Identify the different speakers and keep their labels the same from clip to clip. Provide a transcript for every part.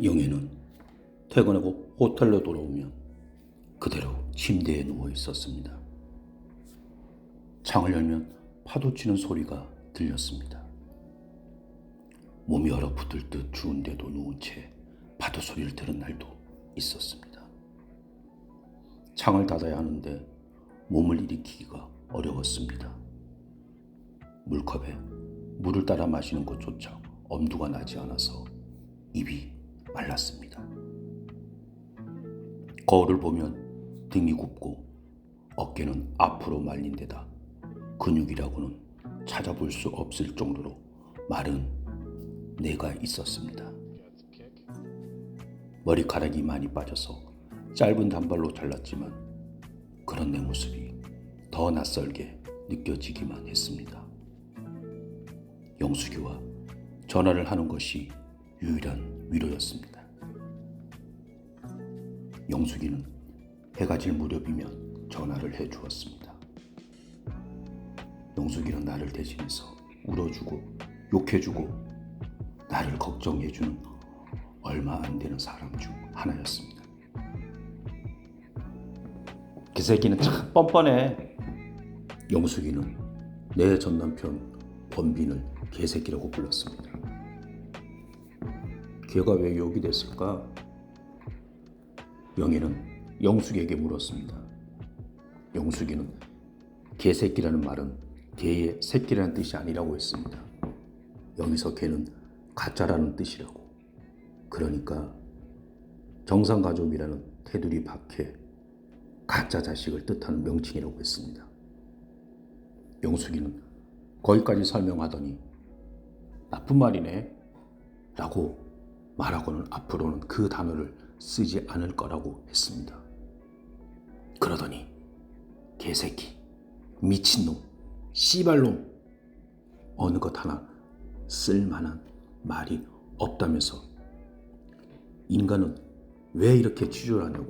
Speaker 1: 영애는 퇴근하고 호텔로 돌아오면 그대로 침대에 누워 있었습니다. 창을 열면 파도 치는 소리가 들렸습니다. 몸이 얼어붙을 듯 추운데도 누운 채 파도 소리를 들은 날도 있었습니다. 창을 닫아야 하는데 몸을 일으키기가 어려웠습니다. 물컵에 물을 따라 마시는 것조차 엄두가 나지 않아서 입이 말랐습니다. 거울을 보면 등이 굽고 어깨는 앞으로 말린 데다 근육이라고는 찾아볼 수 없을 정도로 마른 뇌가 있었습니다. 머리카락이 많이 빠져서 짧은 단발로 잘랐지만 그런 내 모습이 더 낯설게 느껴지기만 했습니다. 영숙이와 전화를 하는 것이 유일한 위로였습니다. 영숙이는 해가 질 무렵이면 전화를 해주었습니다. 영숙이는 나를 대신해서 울어주고 욕해주고 나를 걱정해주는 얼마 안 되는 사람 중 하나였습니다. 그 새끼는 참 뻔뻔해. 영숙이는 내 전남편 권빈을 개새끼라고 불렀습니다. 걔가 왜 욕이 됐을까? 영애는 영숙에게 물었습니다. 영숙이는 개새끼라는 말은 개의 새끼라는 뜻이 아니라고 했습니다. 여기서 개는 가짜라는 뜻이라고. 그러니까 정상가족이라는 테두리 밖에 가짜 자식을 뜻하는 명칭이라고 했습니다. 영숙이는 거기까지 설명하더니 나쁜 말이네 라고 말하고는 앞으로는 그 단어를 쓰지 않을 거라고 했습니다. 그러더니 개새끼, 미친놈, 씨발놈 어느 것 하나 쓸만한 말이 없다면서 인간은 왜 이렇게 치졸하냐고,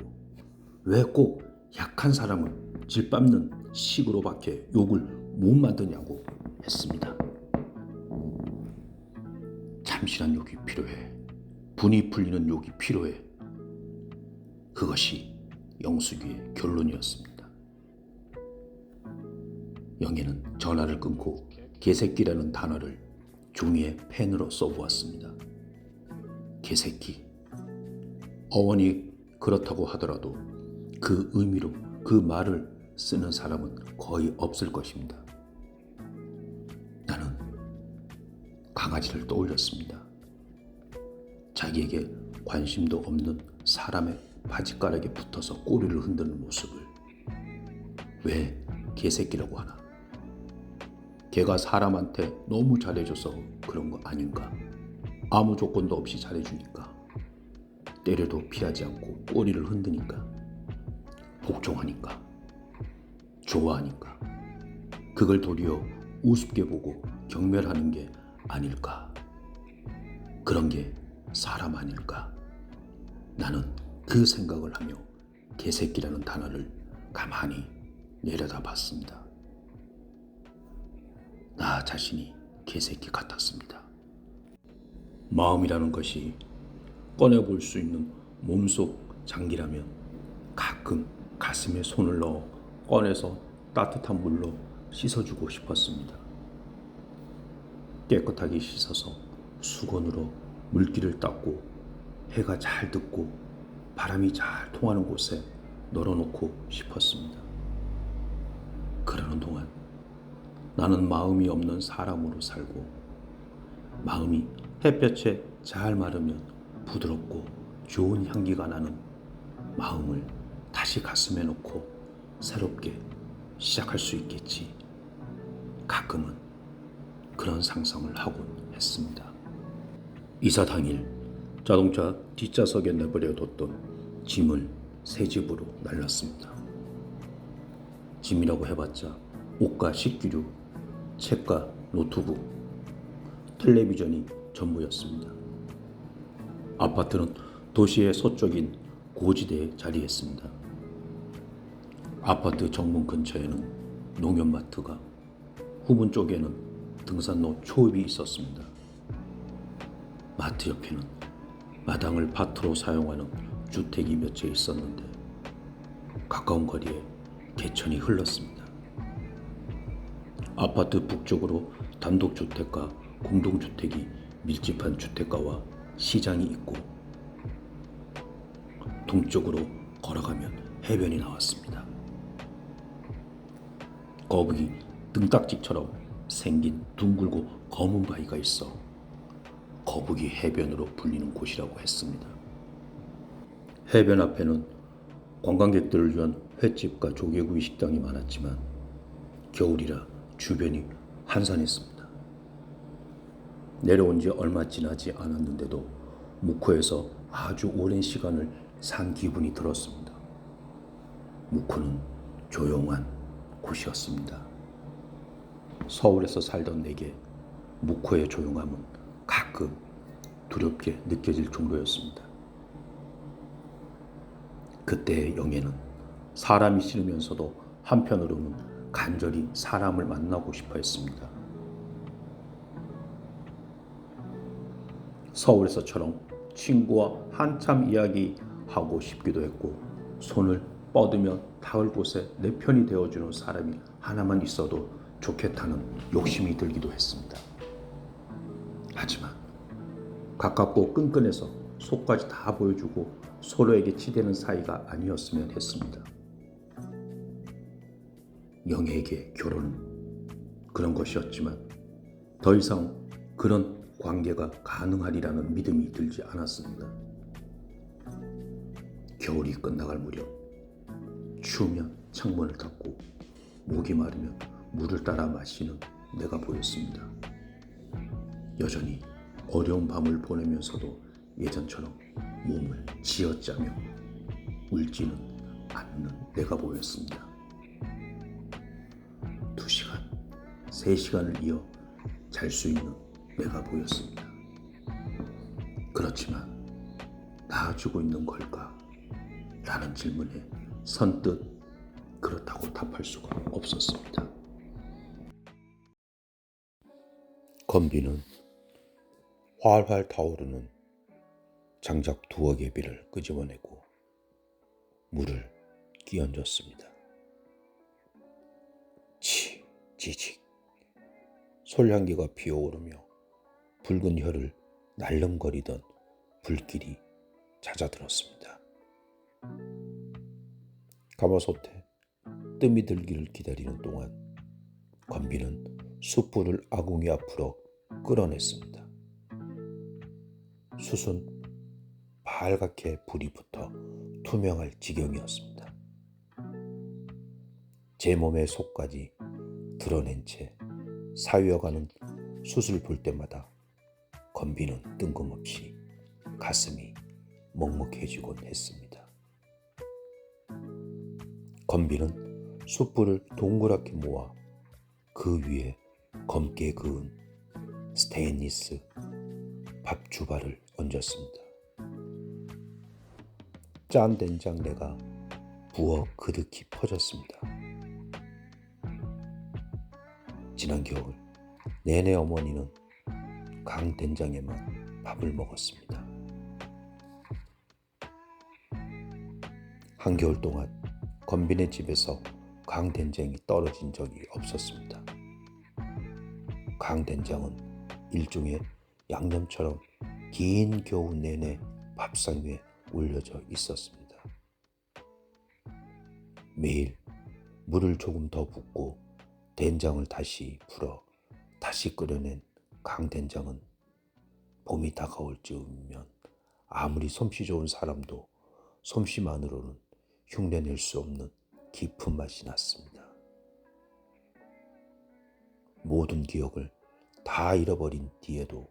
Speaker 1: 왜 꼭 약한 사람을 질밟는 식으로밖에 욕을 못 만드냐고 했습니다. 참신한 욕이 필요해. 분이 풀리는 욕이 필요해. 그것이 영숙이의 결론이었습니다. 영애는 전화를 끊고 개새끼라는 단어를 종이에 펜으로 써보았습니다. 개새끼. 어원이 그렇다고 하더라도 그 의미로 그 말을 쓰는 사람은 거의 없을 것입니다. 나는 강아지를 떠올렸습니다. 자기에게 관심도 없는 사람의 바지가락에 붙어서 꼬리를 흔드는 모습을 왜 개새끼라고 하나? 걔가 사람한테 너무 잘해줘서 그런 거 아닌가? 아무 조건도 없이 잘해주니까, 때려도 피하지 않고 꼬리를 흔드니까, 복종하니까, 좋아하니까, 그걸 도리어 우습게 보고 경멸하는 게 아닐까? 그런 게 사람 아닐까? 나는 그 생각을 하며 개새끼라는 단어를 가만히 내려다봤습니다. 나 자신이 개새끼 같았습니다. 마음이라는 것이 꺼내볼 수 있는 몸속 장기라면 가끔 가슴에 손을 넣어 꺼내서 따뜻한 물로 씻어주고 싶었습니다. 깨끗하게 씻어서 수건으로 물기를 닦고 해가 잘 듣고 바람이 잘 통하는 곳에 널어놓고 싶었습니다. 그러는 동안 나는 마음이 없는 사람으로 살고, 마음이 햇볕에 잘 마르면 부드럽고 좋은 향기가 나는 마음을 다시 가슴에 놓고 새롭게 시작할 수 있겠지. 가끔은 그런 상상을 하곤 했습니다. 이사 당일 자동차 뒷좌석에 내버려뒀던 짐을 새 집으로 날랐습니다. 짐이라고 해봤자 옷과 식기류, 책과 노트북, 텔레비전이 전부였습니다. 아파트는 도시의 서쪽인 고지대에 자리했습니다. 아파트 정문 근처에는 농협마트가, 후문 쪽에는 등산로 초입이 있었습니다. 마트 옆에는 마당을 밭으로 사용하는 주택이 몇 채 있었는데 가까운 거리에 개천이 흘렀습니다. 아파트 북쪽으로 단독주택과 공동주택이 밀집한 주택가와 시장이 있고 동쪽으로 걸어가면 해변이 나왔습니다. 거북이 등딱지처럼 생긴 둥글고 검은 바위가 있어 거북이 해변으로 불리는 곳이라고 했습니다. 해변 앞에는 관광객들을 위한 횟집과 조개구이 식당이 많았지만 겨울이라 주변이 한산했습니다. 내려온 지 얼마 지나지 않았는데도 묵호에서 아주 오랜 시간을 산 기분이 들었습니다. 묵호는 조용한 곳이었습니다. 서울에서 살던 내게 묵호의 조용함은 가끔 두렵게 느껴질 정도였습니다. 그때의 영애는 사람이 싫으면서도 한편으로는 간절히 사람을 만나고 싶어 했습니다. 서울에서처럼 친구와 한참 이야기하고 싶기도 했고 손을 뻗으면 닿을 곳에 내 편이 되어주는 사람이 하나만 있어도 좋겠다는 욕심이 들기도 했습니다. 하지만 가깝고 끈끈해서 속까지 다 보여주고 서로에게 치대는 사이가 아니었으면 했습니다. 영애에게 결혼은 그런 것이었지만 더 이상 그런 관계가 가능하리라는 믿음이 들지 않았습니다. 겨울이 끝나갈 무렵 추우면 창문을 닫고 목이 마르면 물을 따라 마시는 내가 보였습니다. 여전히 어려운 밤을 보내면서도 예전처럼 몸을 쥐어짜며 울지는 않는 내가 보였습니다. 2시간, 3시간을 이어 잘 수 있는 내가 보였습니다. 그렇지만 나아지고 있는 걸까? 라는 질문에 선뜻 그렇다고 답할 수가 없었습니다. 건비는 활활 타오르는 장작 2억 개비를 끄집어내고 물을 끼얹었습니다. 지직 솔향기가 피어오르며 붉은 혀를 날름거리던 불길이 잦아들었습니다. 가마솥에 뜸이 들기를 기다리는 동안 건비는 숯불을 아궁이 앞으로 끌어냈습니다. 숯은 빨갛게 불이 붙어 투명할 지경이었습니다. 제 몸의 속까지 드러낸 채 사위어가는 숯을 볼 때마다 건비는 뜬금없이 가슴이 먹먹해지곤 했습니다. 건비는 숯불을 동그랗게 모아 그 위에 검게 그은 스테인리스 밥주발을 얹었습니다. 짠 된장내가 부어 그득히 퍼졌습니다. 지난 겨울 내내 어머니는 강된장에만 밥을 먹었습니다. 한겨울 동안 건빈의 집에서 강된장이 떨어진 적이 없었습니다. 강된장은 일종의 양념처럼 긴 겨우 내내 밥상 위에 올려져 있었습니다. 매일 물을 조금 더 붓고 된장을 다시 불어 다시 끓여낸 강된장은 봄이 다가올 즈음이면 아무리 솜씨 좋은 사람도 솜씨만으로는 흉내낼 수 없는 깊은 맛이 났습니다. 모든 기억을 다 잃어버린 뒤에도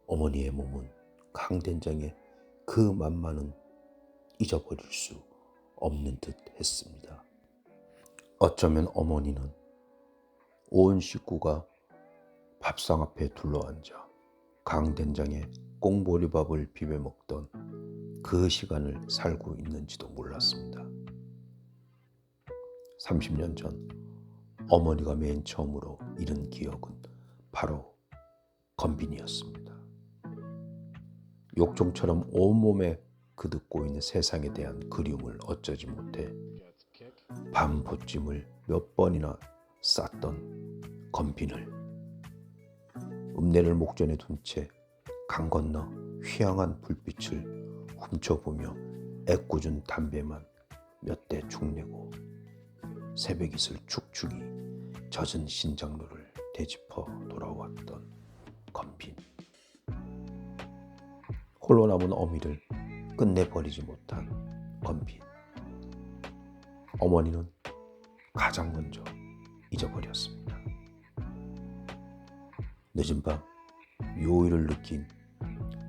Speaker 1: 어머니의 몸은 강된장의 그 맛만은 잊어버릴 수 없는 듯 했습니다. 어쩌면 어머니는 온 식구가 밥상 앞에 둘러앉아 강된장에 꽁보리밥을 비벼 먹던 그 시간을 살고 있는지도 몰랐습니다. 30년 전 어머니가 맨 처음으로 잃은 기억은 바로 건빈이었습니다. 욕정처럼 온몸에 그득고 있는 세상에 대한 그리움을 어쩌지 못해 밤보찜을 몇 번이나 쌌던 건빈을 읍내를 목전에 둔 채 강 건너 휘황한 불빛을 훔쳐보며 애꿎은 담배만 몇 대 축내고 새벽이슬 축축이 젖은 신장로를 되짚어 돌아왔던 건빈. 홀로 남은 어미를 끝내버리지 못한 건빈. 어머니는 가장 먼저 잊어버렸습니다. 늦은 밤 요일을 느낀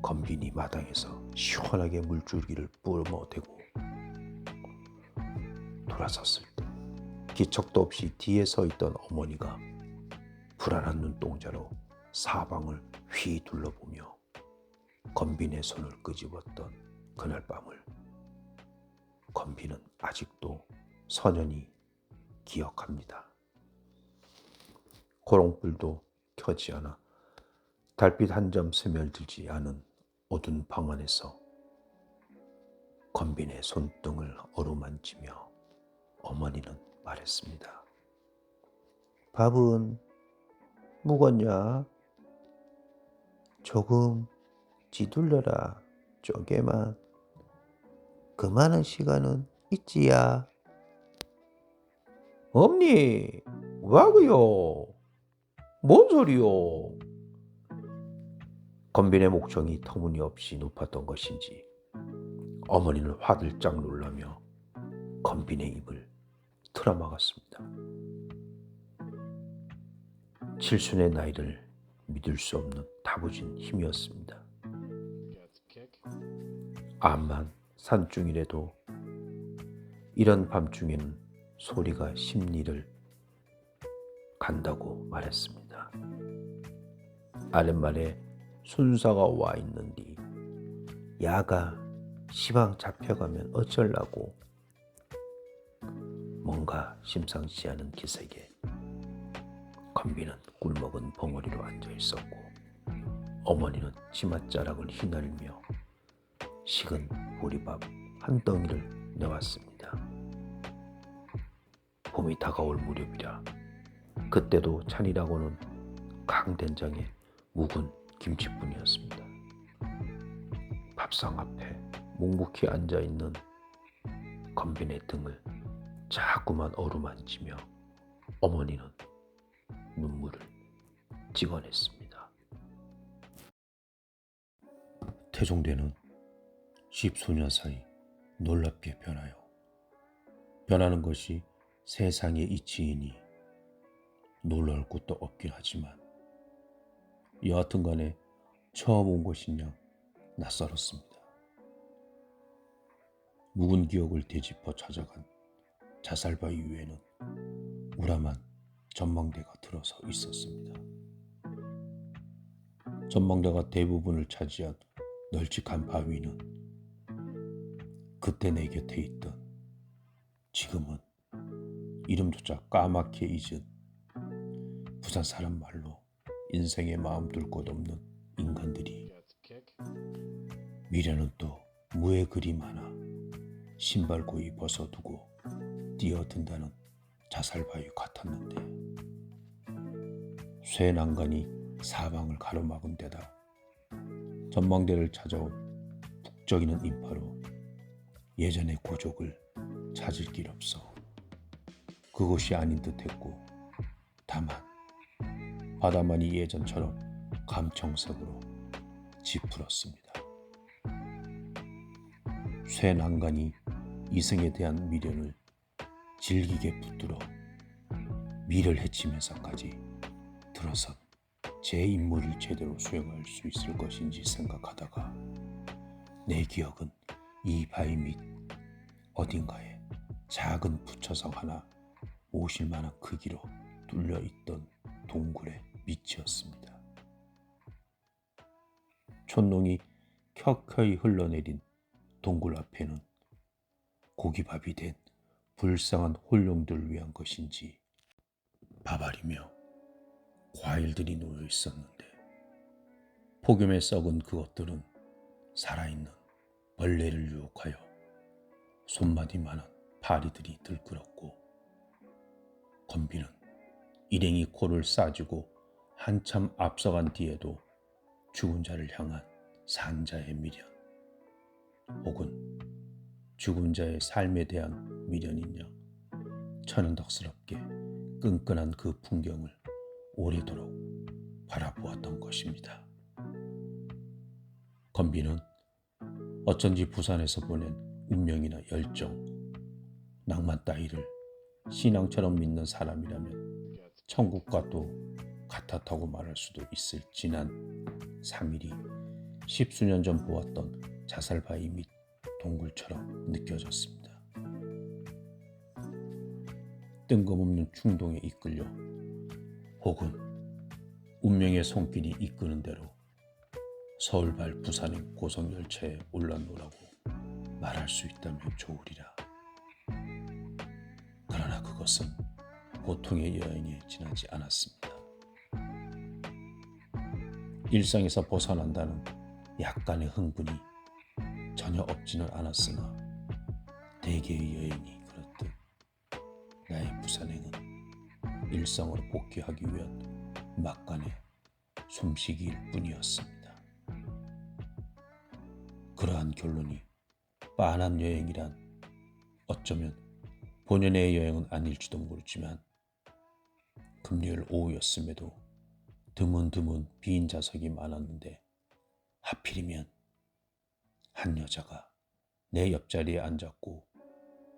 Speaker 1: 건빈이 마당에서 시원하게 물줄기를 뿜어대고 돌아섰을 때 기척도 없이 뒤에 서 있던 어머니가 불안한 눈동자로 사방을 휘 둘러보며 건빈의 손을 끄집었던 그날 밤을 건빈은 아직도 선연히 기억합니다. 고롱불도 켜지 않아 달빛 한 점 스며들지 않은 어두운 방 안에서 건빈의 손등을 어루만지며 어머니는 말했습니다. 밥은 묵었냐? 조금 지둘러라. 쪼개만. 그만한 시간은 있지야. 엄니, 와그요? 뭔 소리요? 건빈의 목청이 터무니없이 높았던 것인지 어머니는 화들짝 놀라며 건빈의 입을 틀어막았습니다. 칠순의 나이를 믿을 수 없는 다부진 힘이었습니다. 암만 산중이라도 이런 밤중에는 소리가 심리를 간다고 말했습니다. 아랫말에 순사가 와 있는디 야가 시방 잡혀가면 어쩌려고. 뭔가 심상치 않은 기색에 건빈은 꿀먹은 벙어리로 앉아 있었고 어머니는 치맛자락을 휘날리며 식은 보리밥 한 덩이를 내왔습니다. 봄이 다가올 무렵이라 그때도 찬이라고는 강된장에 묵은 김치뿐이었습니다. 밥상 앞에 묵묵히 앉아있는 건빈의 등을 자꾸만 어루만지며 어머니는 눈물을 찍어냈습니다. 태종대는 십수년 사이 놀랍게 변하여 변하는 것이 세상의 이치이니 놀라울 것도 없긴 하지만 여하튼 간에 처음 온 것이냐 낯설었습니다. 묵은 기억을 되짚어 찾아간 자살바위 위에는 우람한 전망대가 들어서 있었습니다. 전망대가 대부분을 차지한 널찍한 바위는 그때 내 곁에 있던 지금은 이름조차 까맣게 잊은 부산 사람 말로 인생에 마음 둘 곳 없는 인간들이 미래는 또 무의 그림 하나 신발고이 벗어두고 뛰어든다는 자살바위 같았는데 쇠 난간이 사방을 가로막은 데다 전망대를 찾아온 북적이는 인파로 예전의 고족을 찾을 길 없어 그곳이 아닌 듯했고 다만 바다만이 예전처럼 감청색으로 짙풀었습니다. 쇠 난간이 이승에 대한 미련을 질기게 붙들어 미를 헤치면서까지 들어선 제 임무를 제대로 수행할 수 있을 것인지 생각하다가 내 기억은 이 바위 밑 어딘가에 작은 부처성 하나 모실 만한 크기로 뚫려 있던 동굴의 밑이었습니다. 촌농이 켜켜이 흘러내린 동굴 앞에는 고기밥이 된 불쌍한 홀령들을 위한 것인지 밥알이며 과일들이 놓여 있었는데 폭염에 썩은 그것들은 살아있는 벌레를 유혹하여 손마디만한 파리들이 들끓었고, 건비는 일행이 코를 싸주고 한참 앞서간 뒤에도 죽은 자를 향한 산자의 미련, 혹은 죽은 자의 삶에 대한 미련인 양 천연덕스럽게 끈끈한 그 풍경을 오래도록 바라보았던 것입니다. 건비는 어쩐지 부산에서 보낸 운명이나 열정, 낭만 따위를 신앙처럼 믿는 사람이라면 천국과도 같았다고 말할 수도 있을 지난 3일이 10수년 전 보았던 자살바위 밑 동굴처럼 느껴졌습니다. 뜬금없는 충동에 이끌려, 혹은 운명의 손길이 이끄는 대로 서울발 부산행 고속열차에 올랐노라고 말할 수 있다면 좋으리라. 그러나 그것은 보통의 여행에 지나지 않았습니다. 일상에서 벗어난다는 약간의 흥분이 전혀 없지는 않았으나, 대개의 여행이 그렇듯 나의 부산행은 일상으로 복귀하기 위한 막간의 숨쉬기일 뿐이었습니다. 그러한 결론이 빤한 여행이란 어쩌면 본연의 여행은 아닐지도 모르지만, 금요일 오후였음에도 드문드문 빈 좌석이 많았는데, 하필이면 한 여자가 내 옆자리에 앉았고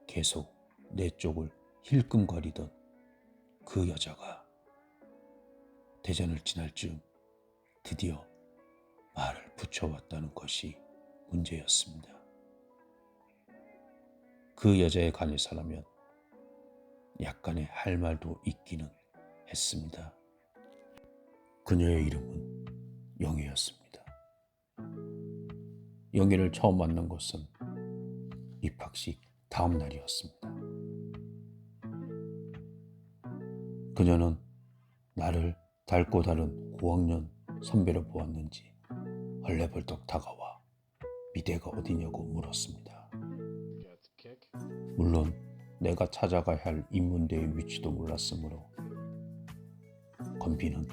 Speaker 1: 계속 내 쪽을 힐끔거리던 그 여자가 대전을 지날 즈음 드디어 말을 붙여왔다는 것이 문제였습니다. 그 여자에 관해서라면 약간의 할 말도 있기는 했습니다. 그녀의 이름은 영애였습니다. 영애를 처음 만난 것은 입학식 다음 날이었습니다. 그녀는 나를 닮고 다른 고학년 선배로 보았는지 헐레벌떡 다가와 미대가 어디냐고 물었습니다. 물론 내가 찾아가야 할 인문대의 위치도 몰랐으므로 건비는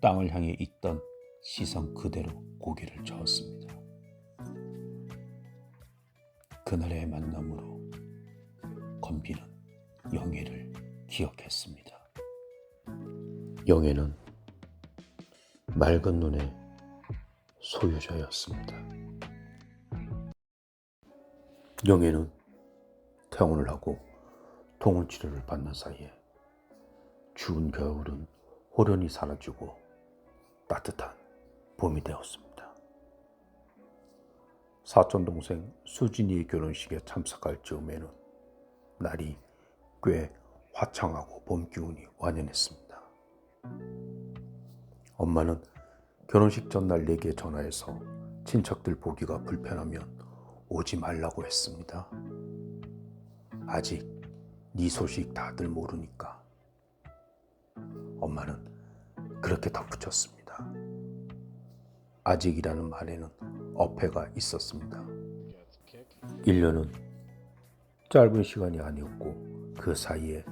Speaker 1: 땅을 향해 있던 시선 그대로 고개를 저었습니다. 그날의 만남으로 건비는 영애를 기억했습니다. 영애는 맑은 눈의 소유자였습니다. 영애는 퇴원을 하고 통원 치료를 받는 사이에 추운 겨울은 호련히 사라지고 따뜻한 봄이 되었습니다. 사촌동생 수진이의 결혼식에 참석할 즈음에는 날이 꽤 화창하고 봄 기운이 완연했습니다. 엄마는 결혼식 전날 내게 전화해서 친척들 보기가 불편하면 오지 말라고 했습니다. 아직 네 소식 다들 모르니까. 엄마는 그렇게 덧붙였습니다. 아직이라는 말에는 어폐가 있었습니다. 1년은 짧은 시간이 아니었고, 그 사이에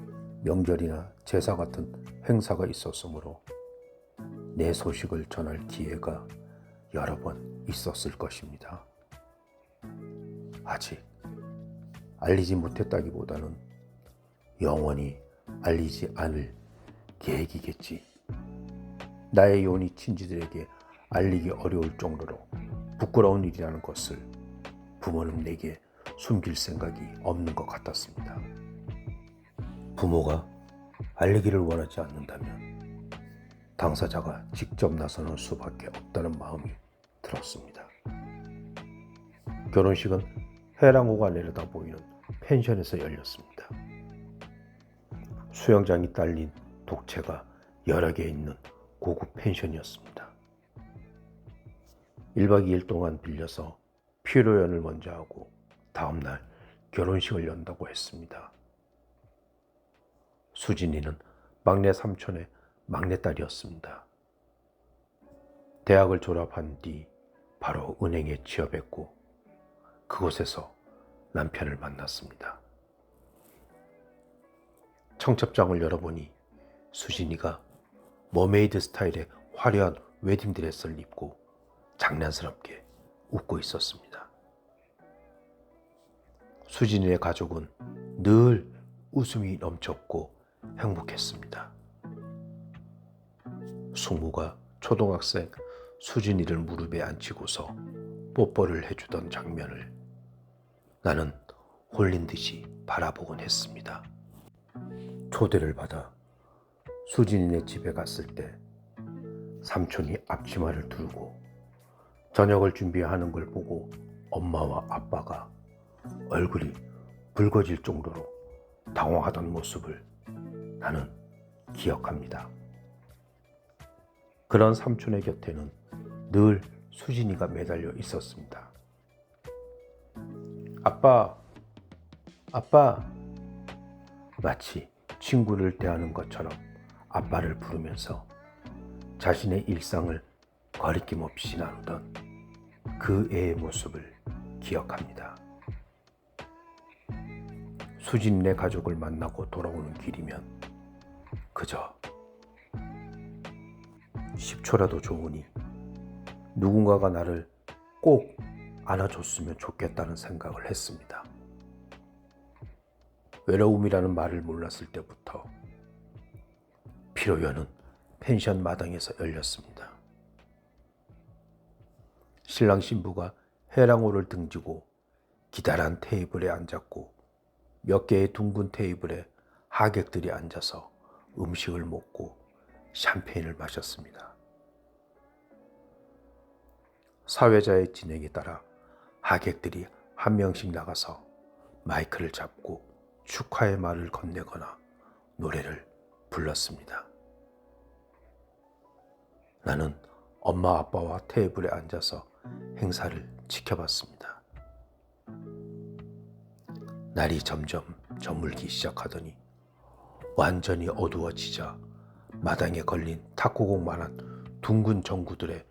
Speaker 1: 명절이나 제사 같은 행사가 있었으므로 내 소식을 전할 기회가 여러 번 있었을 것입니다. 아직 알리지 못했다기보다는 영원히 알리지 않을 계획이겠지. 나의 요니 친지들에게 알리기 어려울 정도로 부끄러운 일이라는 것을 부모는 내게 숨길 생각이 없는 것 같았습니다. 부모가 알리기를 원하지 않는다면 당사자가 직접 나서는 수밖에 없다는 마음이 들었습니다. 결혼식은 해랑호가 내려다 보이는 펜션에서 열렸습니다. 수영장이 딸린 독채가 여러 개 있는 고급 펜션이었습니다. 1박 2일 동안 빌려서 피로연을 먼저 하고 다음날 결혼식을 연다고 했습니다. 수진이는 막내 삼촌의 막내딸이었습니다. 대학을 졸업한 뒤 바로 은행에 취업했고 그곳에서 남편을 만났습니다. 청첩장을 열어보니 수진이가 머메이드 스타일의 화려한 웨딩드레스를 입고 장난스럽게 웃고 있었습니다. 수진이의 가족은 늘 웃음이 넘쳤고 행복했습니다. 숙모가 초등학생 수진이를 무릎에 앉히고서 뽀뽀를 해주던 장면을 나는 홀린 듯이 바라보곤 했습니다. 초대를 받아 수진이네 집에 갔을 때 삼촌이 앞치마를 두르고 저녁을 준비하는 걸 보고 엄마와 아빠가 얼굴이 붉어질 정도로 당황하던 모습을 나는 기억합니다. 그런 삼촌의 곁에는 늘 수진이가 매달려 있었습니다. 아빠, 아빠. 마치 친구를 대하는 것처럼 아빠를 부르면서 자신의 일상을 거리낌 없이 나누던 그 애의 모습을 기억합니다. 수진네 가족을 만나고 돌아오는 길이면 그저 10초라도 좋으니 누군가가 나를 꼭 안아줬으면 좋겠다는 생각을 했습니다. 외로움이라는 말을 몰랐을 때부터 피로연은 펜션 마당에서 열렸습니다. 신랑 신부가 해랑호를 등지고 기다란 테이블에 앉았고 몇 개의 둥근 테이블에 하객들이 앉아서 음식을 먹고 샴페인을 마셨습니다. 사회자의 진행에 따라 하객들이 한 명씩 나가서 마이크를 잡고 축하의 말을 건네거나 노래를 불렀습니다. 나는 엄마 아빠와 테이블에 앉아서 행사를 지켜봤습니다. 날이 점점 저물기 시작하더니 완전히 어두워지자 마당에 걸린 탁구공만한 둥근 전구들의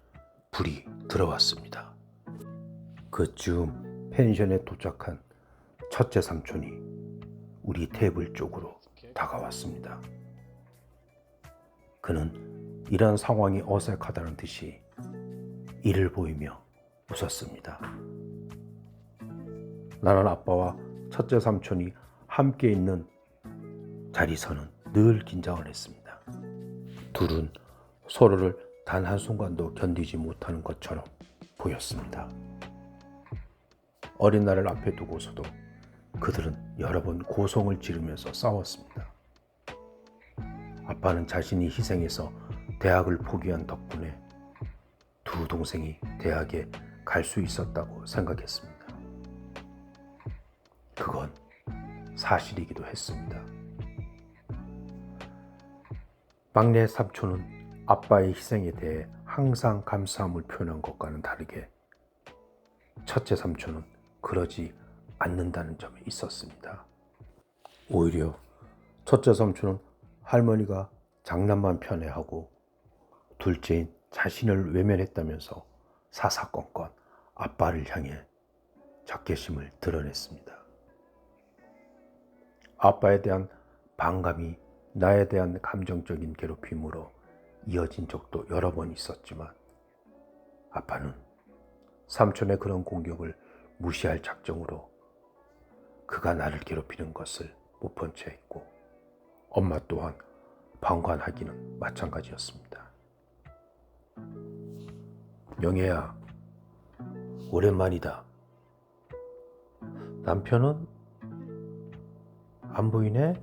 Speaker 1: 불이 들어왔습니다. 그쯤 펜션에 도착한 첫째 삼촌이 우리 테이블 쪽으로 다가왔습니다. 그는 이런 상황이 어색하다는 듯이 이를 보이며 웃었습니다. 나는 아빠와 첫째 삼촌이 함께 있는 자리서는 늘 긴장을 했습니다. 둘은 서로를 단 한순간도 견디지 못하는 것처럼 보였습니다. 어린 날을 앞에 두고서도 그들은 여러 번 고성을 지르면서 싸웠습니다. 아빠는 자신이 희생해서 대학을 포기한 덕분에 두 동생이 대학에 갈 수 있었다고 생각했습니다. 그건 사실이기도 했습니다. 막내 삼촌은 아빠의 희생에 대해 항상 감사함을 표현한 것과는 다르게 첫째 삼촌은 그러지 않는다는 점에 있었습니다. 오히려 첫째 삼촌은 할머니가 장난만 편애하고 둘째인 자신을 외면했다면서 사사건건 아빠를 향해 적개심을 드러냈습니다. 아빠에 대한 반감이 나에 대한 감정적인 괴롭힘으로 이어진 적도 여러 번 있었지만 아빠는 삼촌의 그런 공격을 무시할 작정으로 그가 나를 괴롭히는 것을 못 본 채 했고 엄마 또한 방관하기는 마찬가지였습니다. 명혜야, 오랜만이다. 남편은 안 보이네?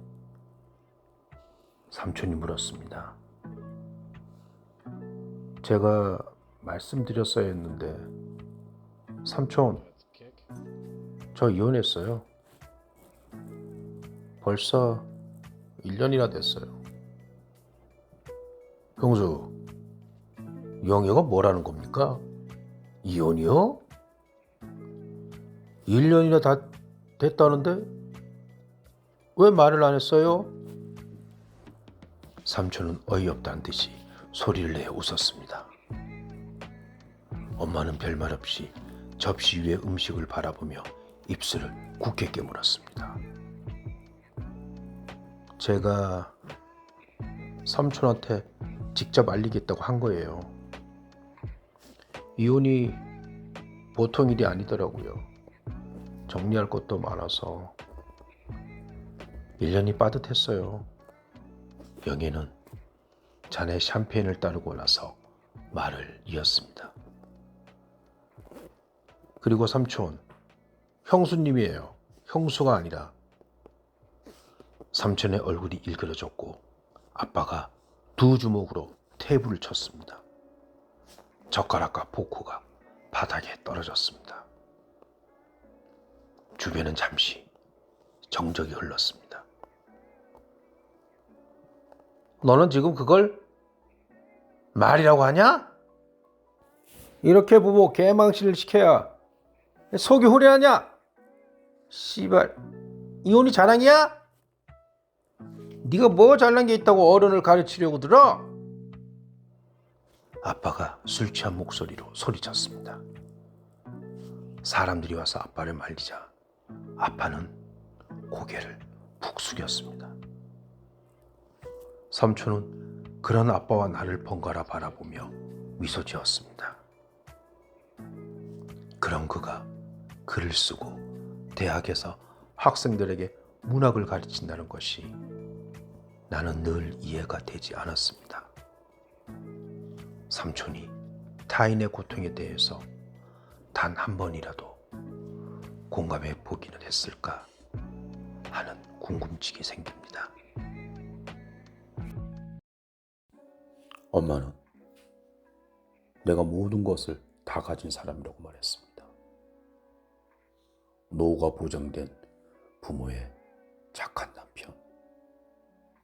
Speaker 1: 삼촌이 물었습니다. 제가 말씀드렸어야 했는데 삼촌, 저 이혼했어요. 벌써 1년이나 됐어요. 형수, 영애가 뭐라는 겁니까? 이혼이요? 1년이나 다 됐다는데 왜 말을 안 했어요? 삼촌은 어이없다는 듯이 소리를 내어 웃었습니다. 엄마는 별말 없이 접시 위에 음식을 바라보며 입술을 굳게 깨물었습니다. 제가 삼촌한테 직접 알리겠다고 한 거예요. 이혼이 보통 일이 아니더라고요. 정리할 것도 많아서 1년이 빠듯했어요. 영애는 잔에 샴페인을 따르고 나서 말을 이었습니다. 그리고 삼촌, 형수님이에요. 형수가 아니라. 삼촌의 얼굴이 일그러졌고 아빠가 두 주먹으로 테이블을 쳤습니다. 젓가락과 포크가 바닥에 떨어졌습니다. 주변은 잠시 정적이 흘렀습니다. 너는 지금 그걸 말이라고 하냐? 이렇게 부모 개망신을 시켜야 속이 후련하냐? 씨발, 이혼이 자랑이야? 네가 뭐 잘난 게 있다고 어른을 가르치려고 들어? 아빠가 술 취한 목소리로 소리쳤습니다. 사람들이 와서 아빠를 말리자 아빠는 고개를 푹 숙였습니다. 삼촌은 그런 아빠와 나를 번갈아 바라보며 미소 지었습니다. 그런 그가 글을 쓰고 대학에서 학생들에게 문학을 가르친다는 것이 나는 늘 이해가 되지 않았습니다. 삼촌이 타인의 고통에 대해서 단 한 번이라도 공감해 보기는 했을까 하는 궁금증이 생깁니다. 엄마는 내가 모든 것을 다 가진 사람이라고 말했습니다. 노후가 보장된 부모의 착한 남편,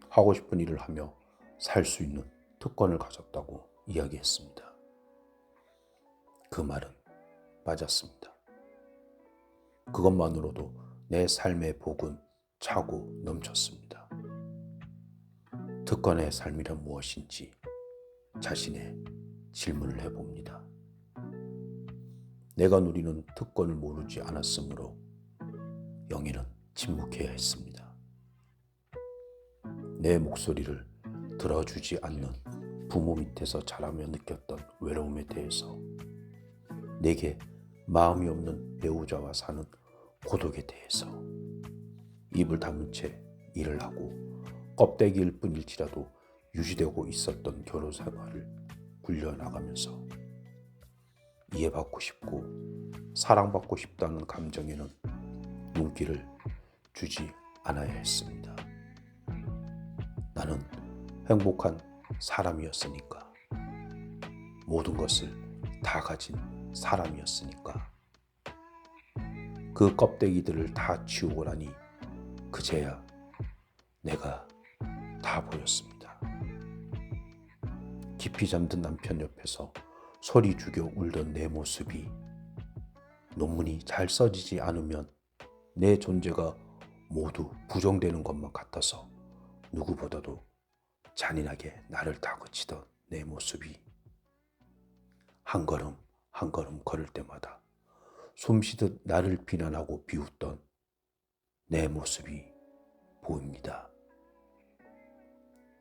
Speaker 1: 하고 싶은 일을 하며 살 수 있는 특권을 가졌다고 이야기했습니다. 그 말은 맞았습니다. 그것만으로도 내 삶의 복은 차고 넘쳤습니다. 특권의 삶이란 무엇인지 자신의 질문을 해봅니다. 내가 누리는 특권을 모르지 않았으므로 영희는 침묵해야 했습니다. 내 목소리를 들어주지 않는 부모 밑에서 자라며 느꼈던 외로움에 대해서, 내게 마음이 없는 배우자와 사는 고독에 대해서, 입을 다문 채 일을 하고 껍데기일 뿐일지라도 유지되고 있었던 결혼 생활을 굴려나가면서 이해받고 싶고 사랑받고 싶다는 감정에는 눈길을 주지 않아야 했습니다. 나는 행복한 사람이었으니까, 모든 것을 다 가진 사람이었으니까. 그 껍데기들을 다 치우고 나니 그제야 내가 다 보였습니다. 깊이 잠든 남편 옆에서 소리 죽여 울던 내 모습이 논문이 잘 써지지 않으면 내 존재가 모두 부정되는 것만 같아서 누구보다도 잔인하게 나를 다그치던 내 모습이 한 걸음 한 걸음 걸을 때마다 숨쉬듯 나를 비난하고 비웃던 내 모습이 보입니다.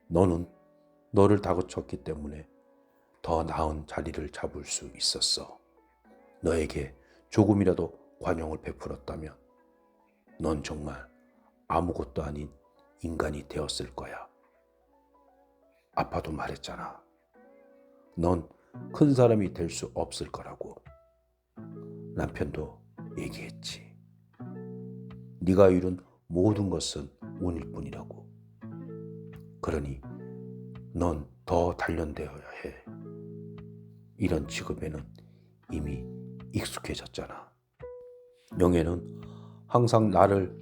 Speaker 1: 너는 너를 다그쳤기 때문에 더 나은 자리를 잡을 수 있었어. 너에게 조금이라도 관용을 베풀었다면 넌 정말 아무것도 아닌 인간이 되었을 거야. 아빠도 말했잖아. 넌 큰 사람이 될 수 없을 거라고. 남편도 얘기했지. 네가 이룬 모든 것은 운일 뿐이라고. 그러니 넌 더 단련되어야 해. 이런 직업에는 이미 익숙해졌잖아. 영애는 항상 나를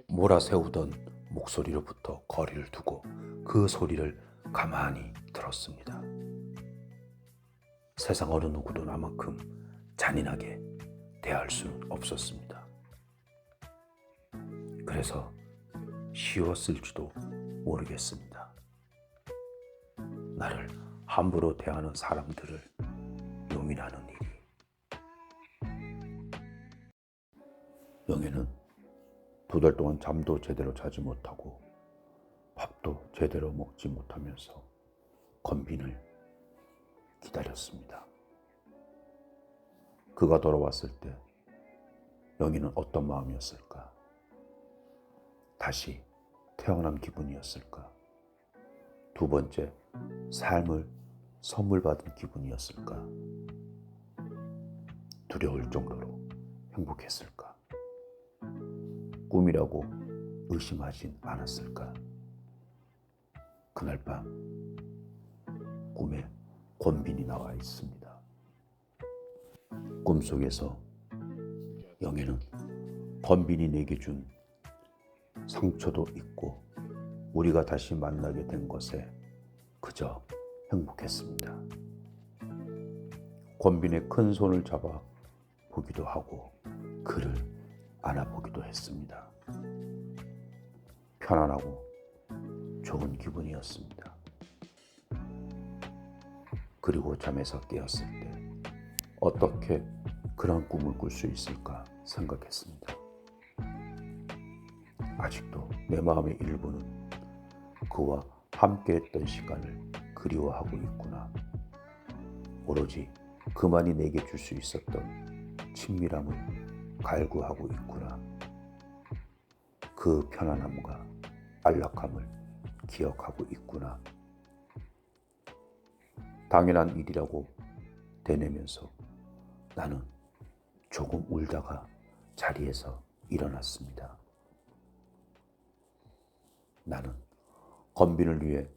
Speaker 1: 몰아세우던 목소리로부터 거리를 두고 그 소리를 가만히 들었습니다. 세상 어느 누구도 나만큼 잔인하게 대할 수는 없었습니다. 그래서 쉬웠을지도 모르겠습니다. 나를 함부로 대하는 사람들을 용인하는 일이. 영애는 2달 동안 잠도 제대로 자지 못하고 밥도 제대로 먹지 못하면서 건빈을 기다렸습니다. 그가 돌아왔을 때 영희는 어떤 마음이었을까? 다시 태어난 기분이었을까? 2번째 삶을 선물 받은 기분이었을까? 두려울 정도로 행복했을까? 꿈이라고 의심하진 않았을까? 그날 밤 꿈에 권빈이 나와 있습니다. 꿈속에서 영애는 권빈이 내게 준 상처도 있고 우리가 다시 만나게 된 것에 그저 행복했습니다. 권빈의 큰 손을 잡아 보기도 하고 그를 안아보기도 했습니다. 편안하고 좋은 기분이었습니다. 그리고 잠에서 깨었을 때 어떻게 그런 꿈을 꿀 수 있을까 생각했습니다. 아직도 내 마음의 일부는 그와 함께했던 시간을 그리워하고 있구나. 오로지 그만이 내게 줄 수 있었던 친밀함을 갈구하고 있구나. 그 편안함과 안락함을 기억하고 있구나. 당연한 일이라고 되뇌면서 나는 조금 울다가 자리에서 일어났습니다. 나는 권빈을 위해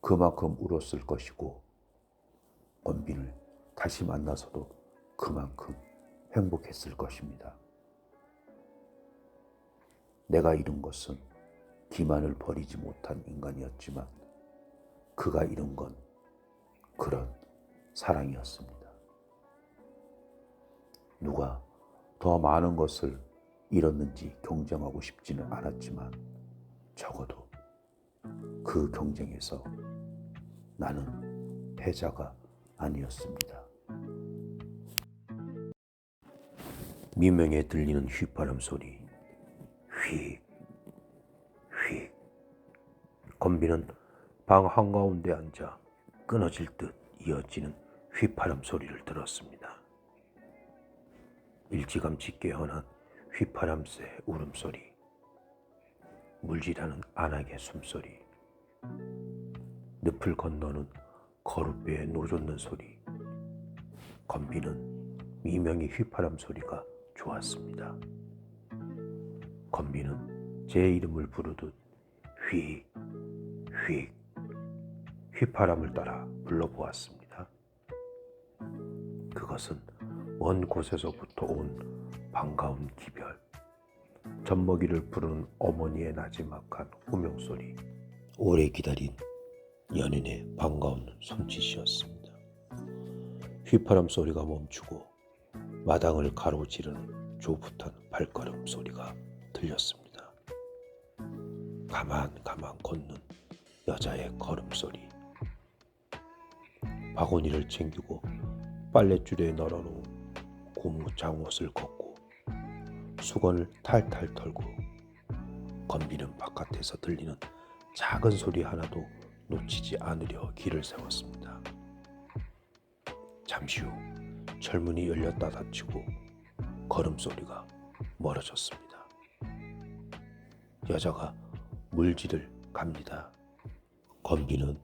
Speaker 1: 그만큼 울었을 것이고 권빈을 다시 만나서도 그만큼 행복했을 것입니다. 내가 잃은 것은 기만을 버리지 못한 인간이었지만 그가 잃은 건 그런 사랑이었습니다. 누가 더 많은 것을 잃었는지 경쟁하고 싶지는 않았지만 적어도 그 경쟁에서 나는 패자가 아니었습니다. 미명에 들리는 휘파람 소리, 휙, 휙. 건빈은 방 한가운데 앉아 끊어질 듯 이어지는 휘파람 소리를 들었습니다. 일찌감치 깨어난 휘파람새 울음소리, 물질하는 안악의 숨소리, 늪을 건너는 거룻배에 노젓는 소리. 건빈은 미명의 휘파람 소리가 좋았습니다. 건빈은 제 이름을 부르듯 휙, 휙, 휘파람을 따라 불러보았습니다. 그것은 먼 곳에서부터 온 반가운 기별, 젖먹이를 부르는 어머니의 나지막한 호명소리, 오래 기다린 연인의 반가운 손짓이었습니다. 휘파람 소리가 멈추고 마당을 가로지르는 조붓한 발걸음 소리가 들렸습니다. 가만 걷는 여자의 걸음소리, 바구니를 챙기고 빨랫줄에 널어놓은 고무 장옷을 걷고 수건을 탈탈 털고 건비는 바깥에서 들리는 작은 소리 하나도 놓치지 않으려 길을 세웠습니다. 잠시 후 철문이 열렸다 닫히고 걸음소리가 멀어졌습니다. 여자가 물질을 갑니다. 건비는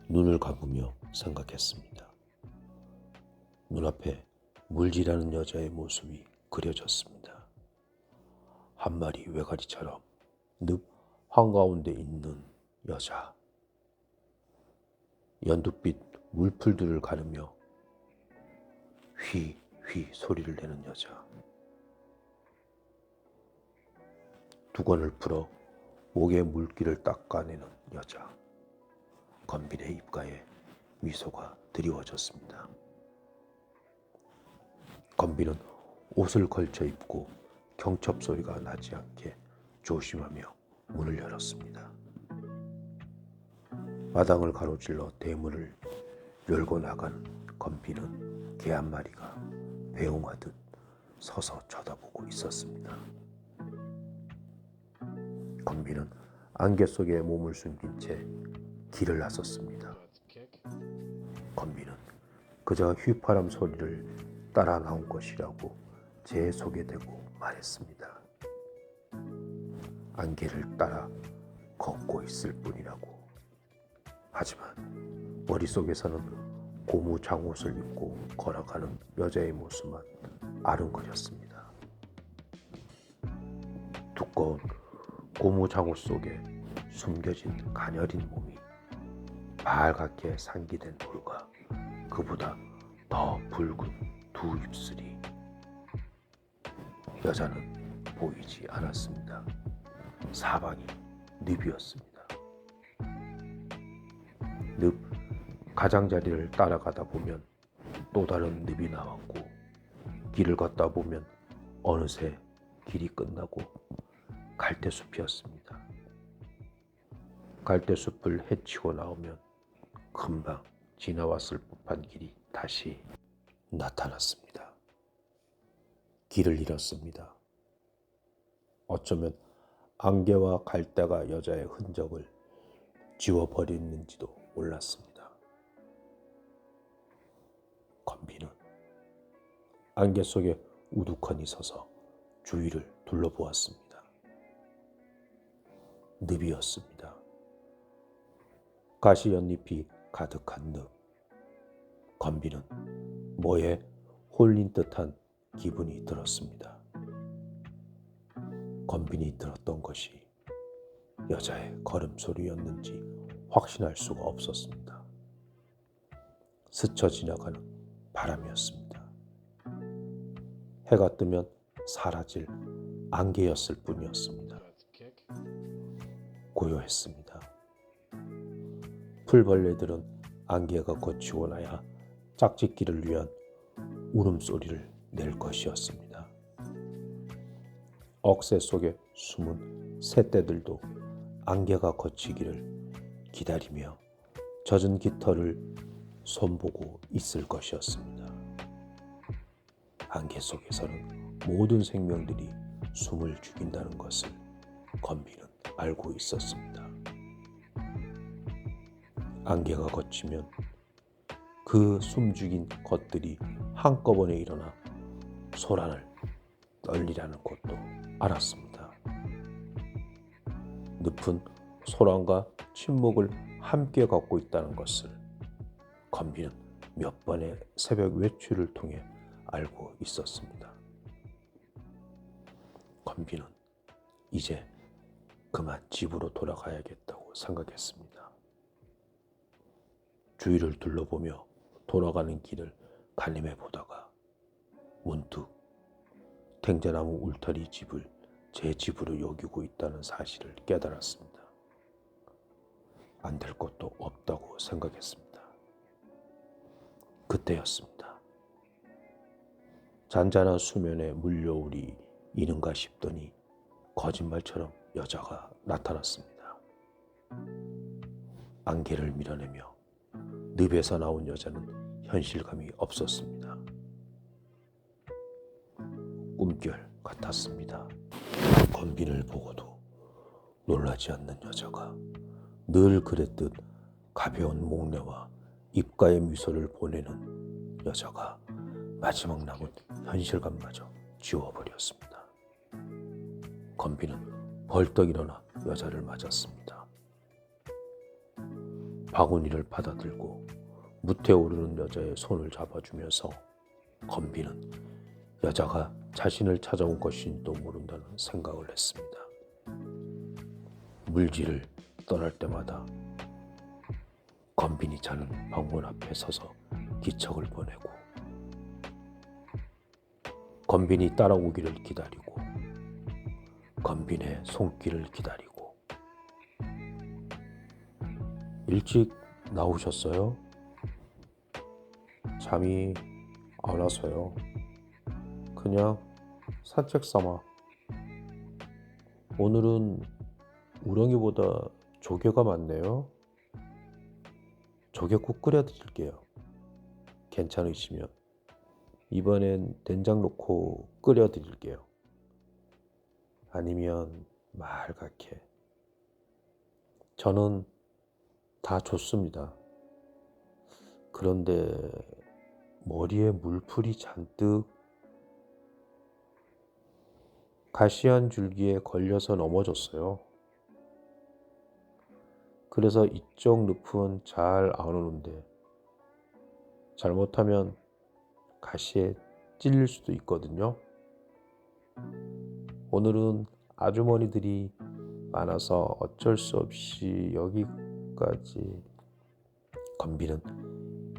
Speaker 1: 눈을 감으며 생각했습니다. 눈앞에 물질하는 여자의 모습이 그려졌습니다. 한 마리 외가리처럼 늪 한가운데 있는 여자. 연두빛 물풀들을 가르며 휘 소리를 내는 여자. 두건을 풀어 목에 물기를 닦아내는 여자. 건빈의 입가에 미소가 드리워졌습니다. 건빈은 옷을 걸쳐 입고 경첩 소리가 나지 않게 조심하며 문을 열었습니다. 마당을 가로질러 대문을 열고 나간 건빈은 개 한 마리가 배웅하듯 서서 쳐다보고 있었습니다. 건비는 안개 속에 몸을 숨긴 채 길을 나섰습니다. 건비는 그저 휘파람 소리를 따라 나온 것이라고 제 속에 대고 말했습니다. 안개를 따라 걷고 있을 뿐이라고. 하지만 머릿속에서는 고무 잠옷을 입고 걸어가는 여자의 모습만 아른거렸습니다. 두꺼운 고무 잠옷 속에 숨겨진 가녀린 몸이 빨갛게 상기된 돌과 그보다 더 붉은 두 입술이. 여자는 보이지 않았습니다. 사방이 늪이었습니다. 늪 가장자리를 따라가다 보면 또 다른 늪이 나왔고, 길을 걷다 보면 어느새 길이 끝나고 갈대숲이었습니다. 갈대숲을 헤치고 나오면 금방 지나왔을 법한 길이 다시 나타났습니다. 길을 잃었습니다. 어쩌면 안개와 갈대가 여자의 흔적을 지워버렸는지도 몰랐습니다. 건비는 안개 속에 우두커니 서서 주위를 둘러보았습니다. 늪이었습니다. 가시연잎이 가득한 늪. 건비는 뭐에 홀린 듯한 기분이 들었습니다. 건빈이 들었던 것이 여자의 걸음소리였는지 확신할 수가 없었습니다. 스쳐 지나가는 바람이었습니다. 해가 뜨면 사라질 안개였을 뿐이었습니다. 고요했습니다. 풀벌레들은 안개가 거치고 나야 짝짓기를 위한 울음소리를 낼 것이었습니다. 억새 속에 숨은 새떼들도 안개가 거치기를 기다리며 젖은 깃털을 손보고 있을 것이었습니다. 안개 속에서는 모든 생명들이 숨을 죽인다는 것을 건비는 알고 있었습니다. 안개가 거치면 그 숨죽인 것들이 한꺼번에 일어나 소란을 떨리라는 것도 알았습니다. 늪은 소란과 침묵을 함께 갖고 있다는 것을 건비는 몇 번의 새벽 외출을 통해 알고 있었습니다. 건비는 이제 그만 집으로 돌아가야겠다고 생각했습니다. 주위를 둘러보며 돌아가는 길을 가늠해 보다가 문득 탱자나무 울타리 집을 제 집으로 여기고 있다는 사실을 깨달았습니다. 안 될 것도 없다고 생각했습니다. 그때였습니다. 잔잔한 수면에 물려오리 이는가 싶더니 거짓말처럼 여자가 나타났습니다. 안개를 밀어내며 늪에서 나온 여자는 현실감이 없었습니다. 꿈결 같았습니다. 건빈을 보고도 놀라지 않는 여자가 늘 그랬듯 가벼운 목례와 입가의 미소를 보내는 여자가 마지막 남은 현실감마저 지워버렸습니다. 건빈은 벌떡 일어나 여자를 맞았습니다. 바구니를 받아들고 무태 오르는 여자의 손을 잡아주면서 건빈은 여자가 자신을 찾아온 것인지도 모른다는 생각을 했습니다. 물질을 떠날 때마다 건빈이 자는 방문 앞에 서서 기척을 보내고 건빈이 따라오기를 기다리고 건빈의 손길을 기다리고. 일찍 나오셨어요? 잠이 안 와서요. 그냥 산책 삼아. 오늘은 우렁이보다 조개가 많네요. 조개국 끓여드릴게요. 괜찮으시면 이번엔 된장 넣고 끓여드릴게요. 아니면 말갛게 저는 다 좋습니다. 그런데 머리에 물풀이 잔뜩 가시한 줄기에 걸려서 넘어졌어요. 그래서 이쪽 늪은 잘 안 오는데 잘못하면 가시에 찔릴 수도 있거든요. 오늘은 아주머니들이 많아서 어쩔 수 없이 여기까지. 건비는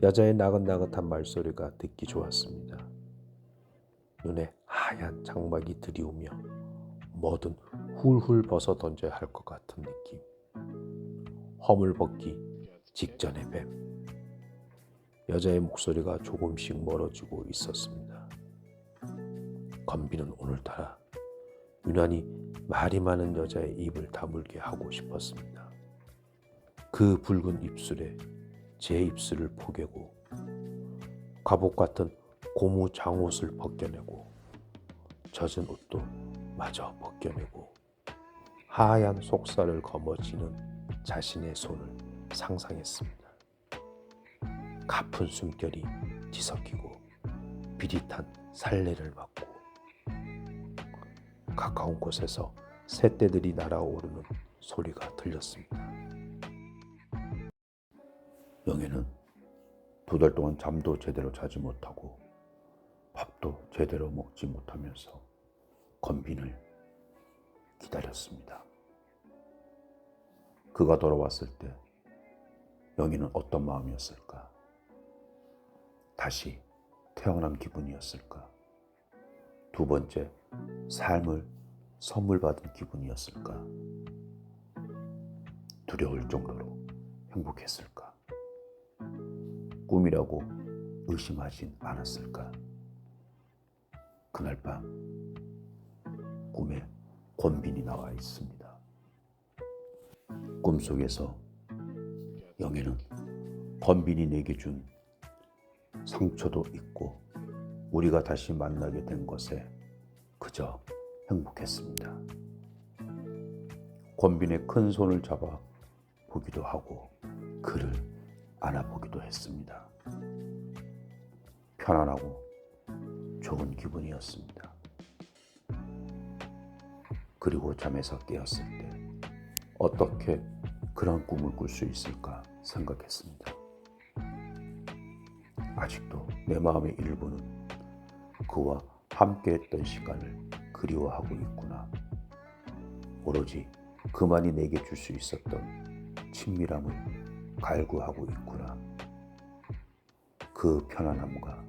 Speaker 1: 여자의 나긋나긋한 말소리가 듣기 좋았습니다. 눈에 하얀 장막이 들이오며 뭐든 훌훌 벗어 던져야 할 것 같은 느낌. 허물벗기 직전의 뱀. 여자의 목소리가 조금씩 멀어지고 있었습니다. 건비는 오늘따라 유난히 말이 많은 여자의 입을 다물게 하고 싶었습니다. 그 붉은 입술에 제 입술을 포개고 갑옷 같은 고무 장옷을 벗겨내고 젖은 옷도 마저 벗겨내고 하얀 속살을 거머쥐는 자신의 손을 상상했습니다. 가쁜 숨결이 뒤섞이고 비릿한 살레를 맞고 가까운 곳에서 새떼들이 날아오르는 소리가 들렸습니다. 영애는 2달 동안 잠도 제대로 자지 못하고 밥도 제대로 먹지 못하면서 건빈을 기다렸습니다. 그가 돌아왔을 때 영희는 어떤 마음이었을까? 다시 태어난 기분이었을까? 2번째 삶을 선물 받은 기분이었을까? 두려울 정도로 행복했을까? 꿈이라고 의심하진 않았을까? 그날 밤 꿈에 권빈이 나와 있습니다. 꿈속에서 영애는 권빈이 내게 준 상처도 있고 우리가 다시 만나게 된 것에 그저 행복했습니다. 권빈의 큰 손을 잡아 보기도 하고 그를 안아보기도 했습니다. 편안하고 좋은 기분이었습니다. 그리고 잠에서 깨었을 때 어떻게 그런 꿈을 꿀 수 있을까 생각했습니다. 아직도 내 마음의 일부는 그와 함께했던 시간을 그리워하고 있구나. 오로지 그만이 내게 줄 수 있었던 친밀함을 갈구하고 있구나. 그 편안함과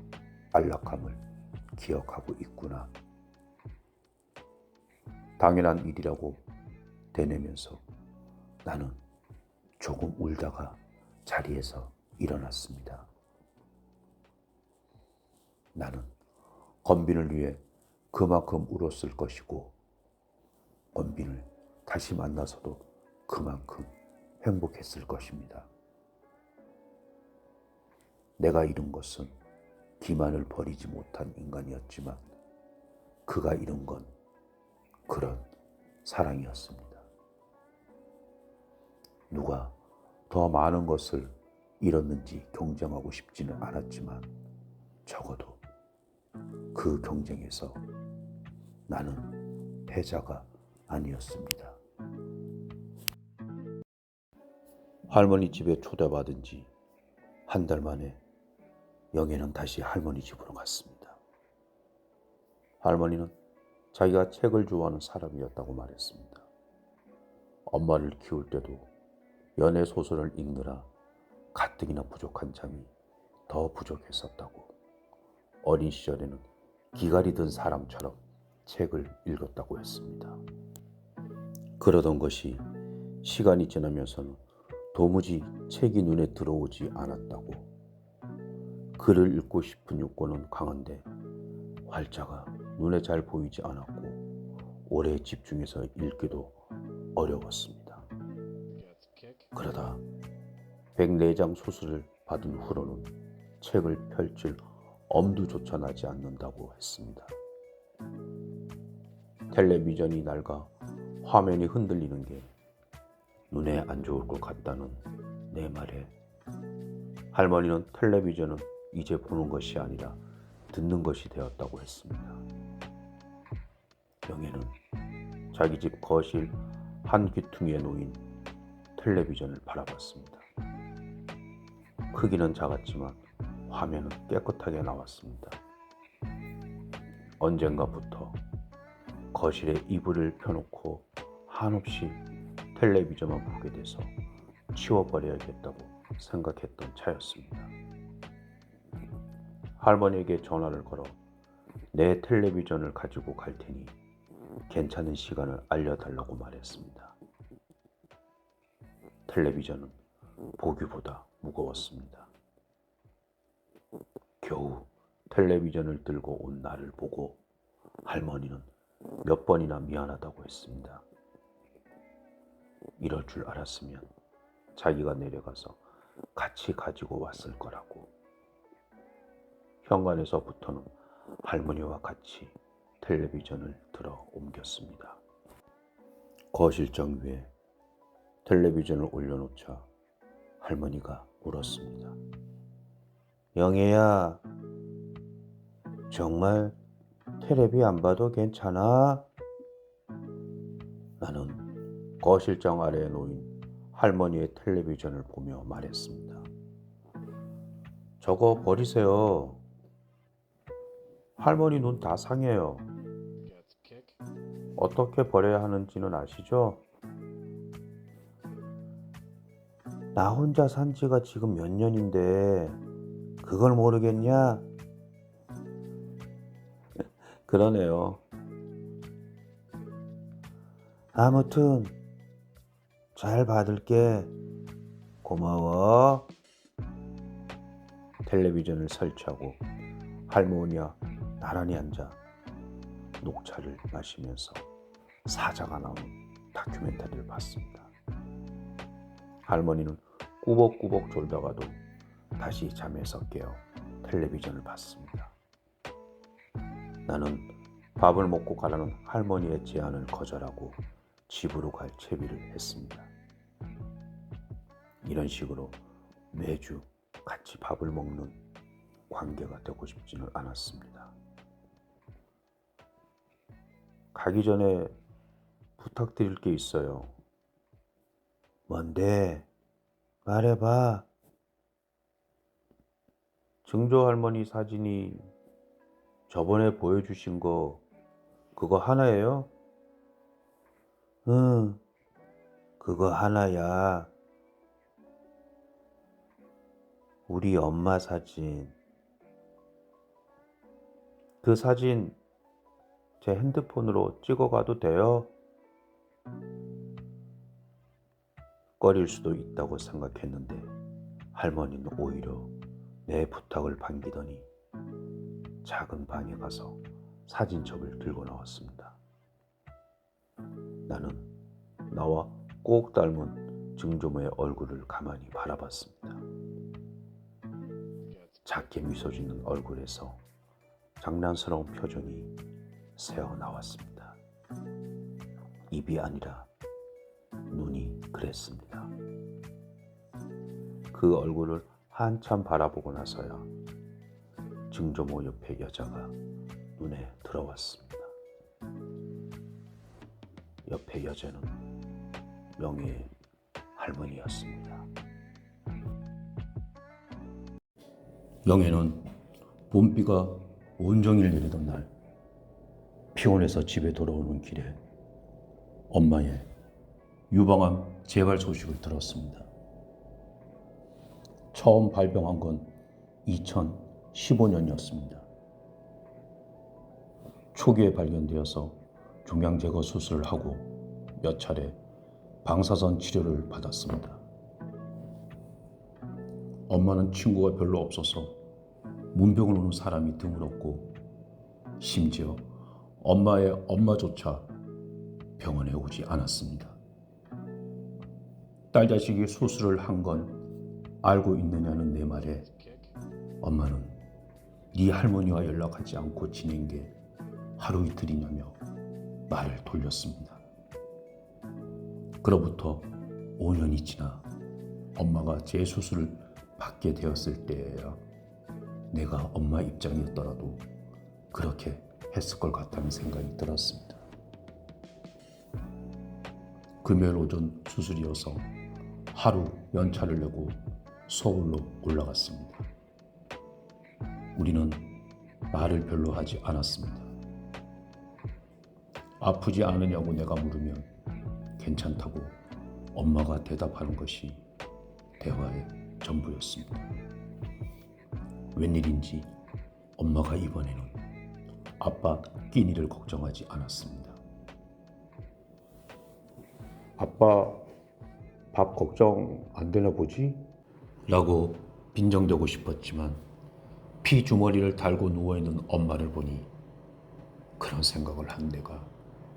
Speaker 1: 안락함을 기억하고 있구나. 당연한 일이라고 되뇌면서 나는 조금 울다가 자리에서 일어났습니다. 나는 건빈을 위해 그만큼 울었을 것이고 건빈을 다시 만나서도 그만큼 행복했을 것입니다. 내가 잃은 것은 기만을 버리지 못한 인간이었지만 그가 잃은 건 그런 사랑이었습니다. 누가 더 많은 것을 잃었는지 경쟁하고 싶지는 않았지만 적어도 그 경쟁에서 나는 패자가 아니었습니다. 할머니 집에 초대받은 지 한 달 만에 영애는 다시 할머니 집으로 갔습니다. 할머니는 자기가 책을 좋아하는 사람이었다고 말했습니다. 엄마를 키울 때도 연애 소설을 읽느라 가뜩이나 부족한 잠이 더 부족했었다고. 어린 시절에는 기갈이 든 사람처럼 책을 읽었다고 했습니다. 그러던 것이 시간이 지나면서는 도무지 책이 눈에 들어오지 않았다고. 글을 읽고 싶은 욕구는 강한데 활자가 눈에 잘 보이지 않았고 오래 집중해서 읽기도 어려웠습니다. 그러다 104장 소설을 받은 후로는 책을 펼칠 엄두조차 나지 않는다고 했습니다. 텔레비전이 낡아 화면이 흔들리는 게 눈에 안 좋을 것 같다는 내 말에 할머니는 텔레비전은 이제 보는 것이 아니라 듣는 것이 되었다고 했습니다. 영애는 자기 집 거실 한 귀퉁이에 놓인 텔레비전을 바라봤습니다. 크기는 작았지만 화면은 깨끗하게 나왔습니다. 언젠가부터 거실에 이불을 펴놓고 한없이 텔레비전만 보게 돼서 치워버려야겠다고 생각했던 차였습니다. 할머니에게 전화를 걸어 내 텔레비전을 가지고 갈 테니 괜찮은 시간을 알려달라고 말했습니다. 텔레비전은 보기보다 무거웠습니다. 겨우 텔레비전을 들고 온 나를 보고 할머니는 몇 번이나 미안하다고 했습니다. 이럴 줄 알았으면 자기가 내려가서 같이 가지고 왔을 거라고. 현관에서부터는 할머니와 같이 텔레비전을 들어 옮겼습니다. 거실장 위에 텔레비전을 올려놓자 할머니가 물었습니다. 영애야, 정말 텔레비 안 봐도 괜찮아? 나는 거실장 아래에 놓인 할머니의 텔레비전을 보며 말했습니다. 저거 버리세요. 할머니 눈 다 상해요. 어떻게 버려야 하는지는 아시죠? 나 혼자 산 지가 지금 몇 년인데 그걸 모르겠냐? 그러네요. 아무튼 잘 받을게. 고마워. 텔레비전을 설치하고 할머니와 나란히 앉아 녹차를 마시면서 사자가 나오는 다큐멘터리를 봤습니다. 할머니는 꾸벅꾸벅 졸다가도 다시 잠에서 깨어 텔레비전을 봤습니다. 나는 밥을 먹고 가라는 할머니의 제안을 거절하고 집으로 갈 채비를 했습니다. 이런 식으로 매주 같이 밥을 먹는 관계가 되고 싶지는 않았습니다. 가기 전에 부탁드릴 게 있어요. 뭔데? 말해봐. 증조 할머니 사진이 저번에 보여주신 거 그거 하나예요? 응, 그거 하나야. 우리 엄마 사진. 그 사진 제 핸드폰으로 찍어가도 돼요? 꺼릴 수도 있다고 생각했는데 할머니는 오히려 내 부탁을 반기더니 작은 방에 가서 사진첩을 들고 나왔습니다. 나는 나와 꼭 닮은 증조모의 얼굴을 가만히 바라봤습니다. 작게 미소 짓는 얼굴에서 장난스러운 표정이 새어 나왔습니다. 입이 아니라 눈이 그랬습니다. 그 얼굴을 한참 바라보고 나서야 증조모 옆에 여자가 눈에 들어왔습니다. 옆에 여자는 영애의 할머니였습니다. 영애는 봄비가 온종일 내리던 날 피곤해서 집에 돌아오는 길에 엄마의 유방암 재발 소식을 들었습니다. 처음 발병한 건 2015년이었습니다. 초기에 발견되어서 종양 제거 수술을 하고 몇 차례 방사선 치료를 받았습니다. 엄마는 친구가 별로 없어서 문병을 오는 사람이 드물었고 심지어 엄마의 엄마조차 병원에 오지 않았습니다. 딸 자식이 수술을 한 건 알고 있느냐는 내 말에 엄마는 네 할머니와 연락하지 않고 지낸 게 하루 이틀이냐며 말을 돌렸습니다. 그로부터 5년이 지나 엄마가 재수술을 받게 되었을 때에야 내가 엄마 입장이었더라도 그렇게 했을 것 같다는 생각이 들었습니다. 금요일 오전 수술이어서 하루 연차를 내고 서울로 올라갔습니다. 우리는 말을 별로 하지 않았습니다. 아프지 않으냐고 내가 물으면 괜찮다고 엄마가 대답하는 것이 대화의 전부였습니다. 웬일인지 엄마가 이번에는 아빠 끼니를 걱정하지 않았습니다. 아빠 밥 걱정 안 되나 보지? 라고 빈정대고 싶었지만 피주머니를 달고 누워있는 엄마를 보니 그런 생각을 한 내가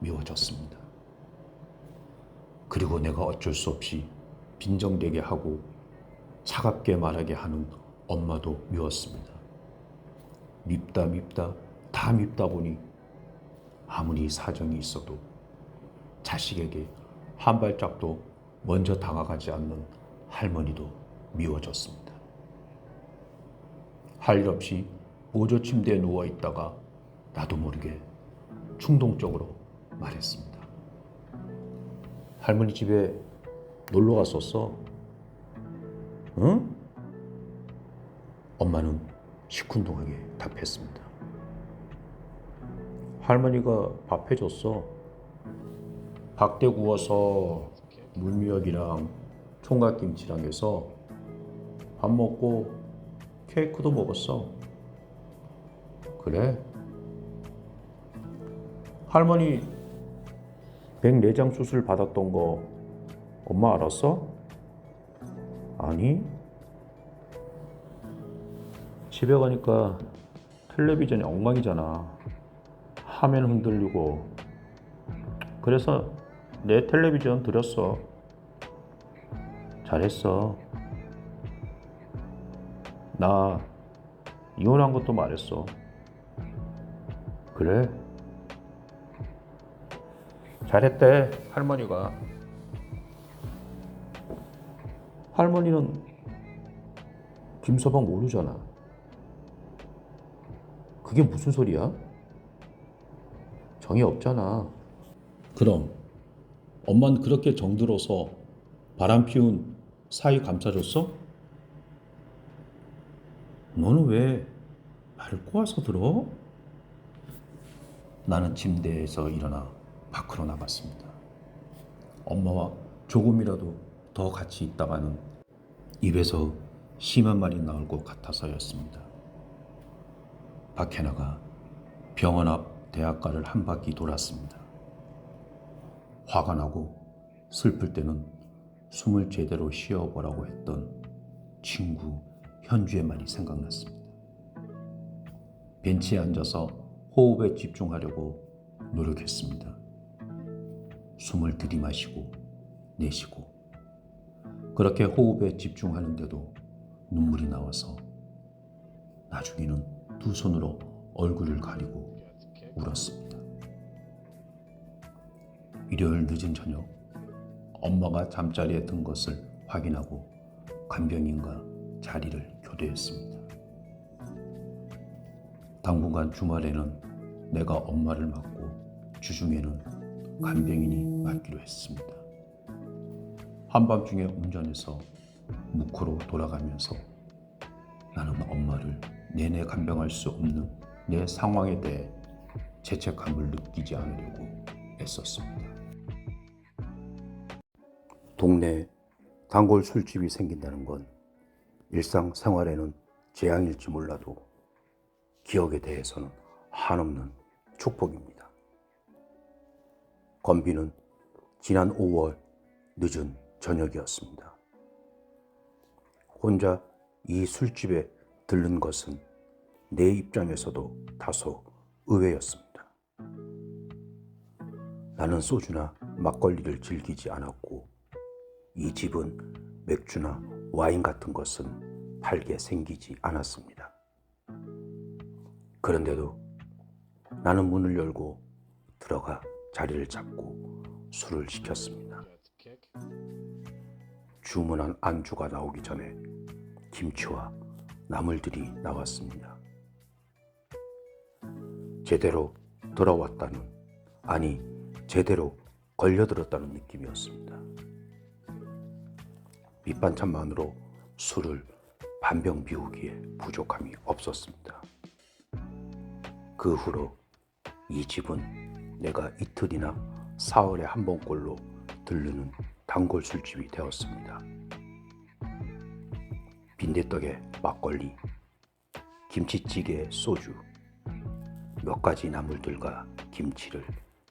Speaker 1: 미워졌습니다. 그리고 내가 어쩔 수 없이 빈정대게 하고 차갑게 말하게 하는 엄마도 미웠습니다. 밉다 다 밉다 보니 아무리 사정이 있어도 자식에게 한 발짝도 먼저 다가가지 않는 할머니도 미워졌습니다. 할 일 없이 보조 침대에 누워있다가 나도 모르게 충동적으로 말했습니다. 할머니 집에 놀러 갔었어? 응? 엄마는 시큰둥하게 답했습니다. 할머니가 밥 해줬어. 박대 구워서 물미역이랑 총각김치랑 해서 밥 먹고 케이크도 먹었어. 그래? 할머니 백내장 수술 받았던 거 엄마 알았어? 아니? 집에 가니까 텔레비전이 엉망이잖아. 화면 흔들리고. 그래서 내 텔레비전 드렸어. 잘했어. 나 이혼한 것도 말했어. 그래? 잘했대, 할머니가. 할머니는 김서방 모르잖아. 그게 무슨 소리야? 정이 없잖아. 그럼 엄마는 그렇게 정들어서 바람 피운 사위 감싸줬어? 너는 왜 말을 꼬아서 들어? 나는 침대에서 일어나 밖으로 나갔습니다. 엄마와 조금이라도 더 같이 있다가는 입에서 심한 말이 나올 것 같아서였습니다. 밖에 나가 병원 앞 대학가를 한 바퀴 돌았습니다. 화가 나고 슬플 때는 숨을 제대로 쉬어보라고 했던 친구 현주의 말이 생각났습니다. 벤치에 앉아서 호흡에 집중하려고 노력했습니다. 숨을 들이마시고 내쉬고 그렇게 호흡에 집중하는데도 눈물이 나와서 나중에는 두 손으로 얼굴을 가리고 울었습니다. 일요일 늦은 저녁 엄마가 잠자리에 든 것을 확인하고 간병인과 자리를 교대했습니다. 당분간 주말에는 내가 엄마를 맡고 주중에는 간병인이 맡기로 했습니다. 한밤중에 운전해서 묵호로 돌아가면서 나는 엄마를 내내 간병할 수 없는 내 상황에 대해 죄책감을 느끼지 않으려고 애썼습니다. 동네에 단골 술집이 생긴다는 건 일상생활에는 재앙일지 몰라도 기억에 대해서는 한없는 축복입니다. 건비는 지난 5월 늦은 저녁이었습니다. 혼자 이 술집에 들른 것은 내 입장에서도 다소 의외였습니다. 나는 소주나 막걸리를 즐기지 않았고 이 집은 맥주나 와인 같은 것은 팔게 생기지 않았습니다. 그런데도 나는 문을 열고 들어가 자리를 잡고 술을 시켰습니다. 주문한 안주가 나오기 전에 김치와 나물들이 나왔습니다. 제대로 돌아왔다는, 아니 제대로 걸려들었다는 느낌이었습니다. 밑반찬만으로 술을 반병 비우기에 부족함이 없었습니다. 그 후로 이 집은 내가 이틀이나 사흘에 한 번꼴로 들르는 단골 술집이 되었습니다. 빈대떡에 막걸리, 김치찌개에 소주, 몇 가지 나물들과 김치를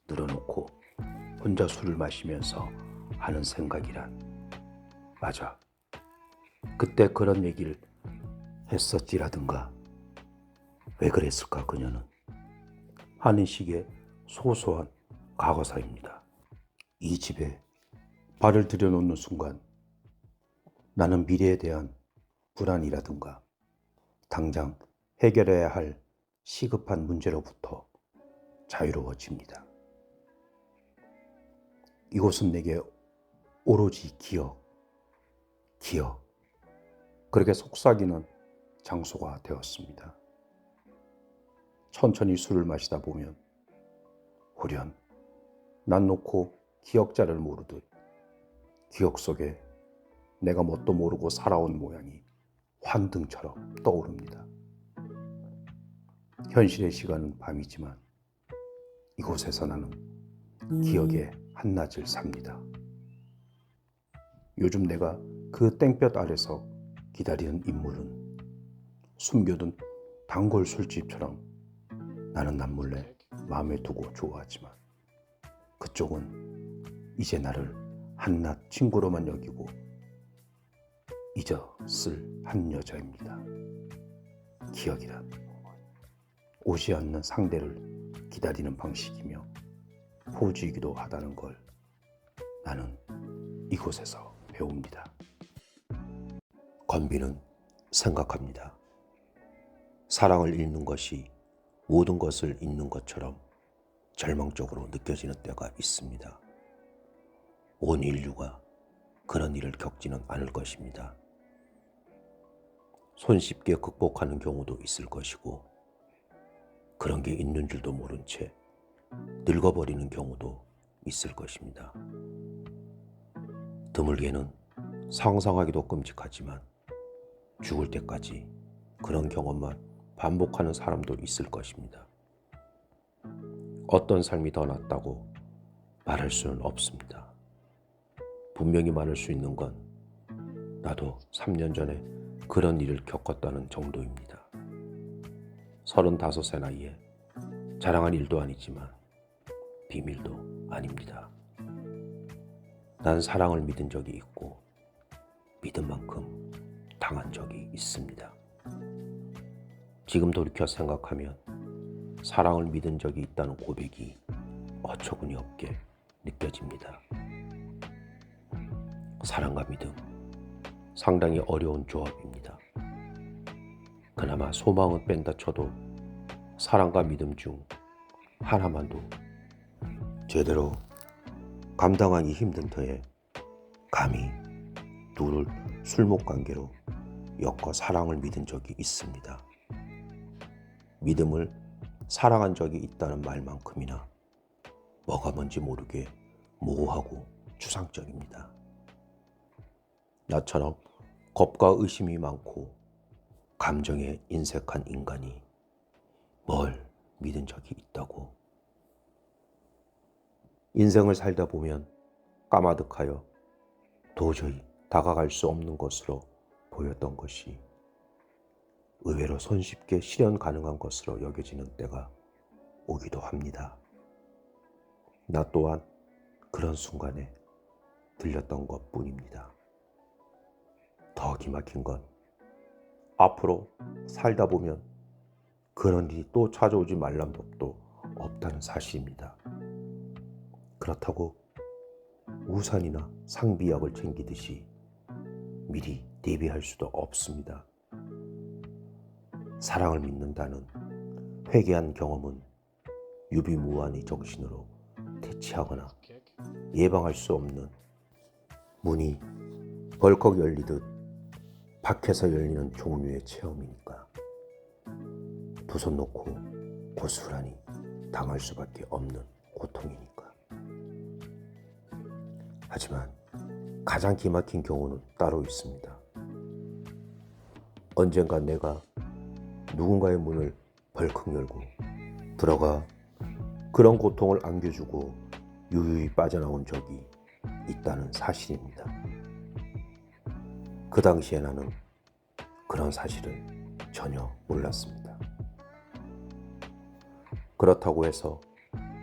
Speaker 1: 늘어놓고 혼자 술을 마시면서 하는 생각이란, 맞아, 그때 그런 얘기를 했었지라든가, 왜 그랬을까 그녀는, 하는 식의 소소한 과거사입니다. 이 집에 발을 들여놓는 순간 나는 미래에 대한 불안이라든가 당장 해결해야 할 시급한 문제로부터 자유로워집니다. 이곳은 내게 오로지 기억, 그렇게 속삭이는 장소가 되었습니다. 천천히 술을 마시다 보면 후련 난 놓고 기억자를 모르듯 기억 속에 내가 뭣도 모르고 살아온 모양이 환등처럼 떠오릅니다. 현실의 시간은 밤이지만 이곳에서 나는 기억의 한낮을 삽니다. 요즘 내가 그 땡볕 아래서 기다리는 인물은 숨겨둔 단골 술집처럼 나는 남몰래 마음에 두고 좋아하지만 그쪽은 이제 나를 한낱 친구로만 여기고 잊었을 한 여자입니다. 기억이란 오지 않는 상대를 기다리는 방식이며 포즈이기도 하다는 걸 나는 이곳에서 배웁니다. 건비는 생각합니다. 사랑을 잃는 것이 모든 것을 잃는 것처럼 절망적으로 느껴지는 때가 있습니다. 온 인류가 그런 일을 겪지는 않을 것입니다. 손쉽게 극복하는 경우도 있을 것이고 그런 게 있는 줄도 모른 채 늙어버리는 경우도 있을 것입니다. 드물게는 상상하기도 끔찍하지만 죽을 때까지 그런 경험만 반복하는 사람도 있을 것입니다. 어떤 삶이 더 낫다고 말할 수는 없습니다. 분명히 말할 수 있는 건 나도 3년 전에 그런 일을 겪었다는 정도입니다. 35세 나이에 자랑한 일도 아니지만 비밀도 아닙니다. 난 사랑을 믿은 적이 있고 믿은 만큼 당한 적이 있습니다. 지금 돌이켜 생각하면 사랑을 믿은 적이 있다는 고백이 어처구니 없게 느껴집니다. 사랑과 믿음, 상당히 어려운 조합입니다. 그나마 소망은 뺀다 쳐도 사랑과 믿음 중 하나만도 제대로 감당하기 힘든 터에 감히 둘을 술목관계로 엮어 사랑을 믿은 적이 있습니다. 믿음을 사랑한 적이 있다는 말만큼이나 뭐가 뭔지 모르게 모호하고 추상적입니다. 나처럼 겁과 의심이 많고 감정에 인색한 인간이 뭘 믿은 적이 있다고. 인생을 살다 보면 까마득하여 도저히 다가갈 수 없는 것으로 보였던 것이 의외로 손쉽게 실현 가능한 것으로 여겨지는 때가 오기도 합니다. 나 또한 그런 순간에 들렸던 것뿐입니다. 더 기막힌 건 앞으로 살다 보면 그런 일이 또 찾아오지 말란 법도 없다는 사실입니다. 그렇다고 우산이나 상비약을 챙기듯이 미리 대비할 수도 없습니다. 사랑을 믿는다는 회개한 경험은 유비무환의 정신으로 대치하거나 예방할 수 없는 문이 벌컥 열리듯 밖에서 열리는 종류의 체험이니까 두 손 놓고 고스란히 당할 수밖에 없는 고통이니까. 하지만 가장 기막힌 경우는 따로 있습니다. 언젠가 내가 누군가의 문을 벌컥 열고 들어가 그런 고통을 안겨주고 유유히 빠져나온 적이 있다는 사실입니다. 그 당시에 나는 그런 사실을 전혀 몰랐습니다. 그렇다고 해서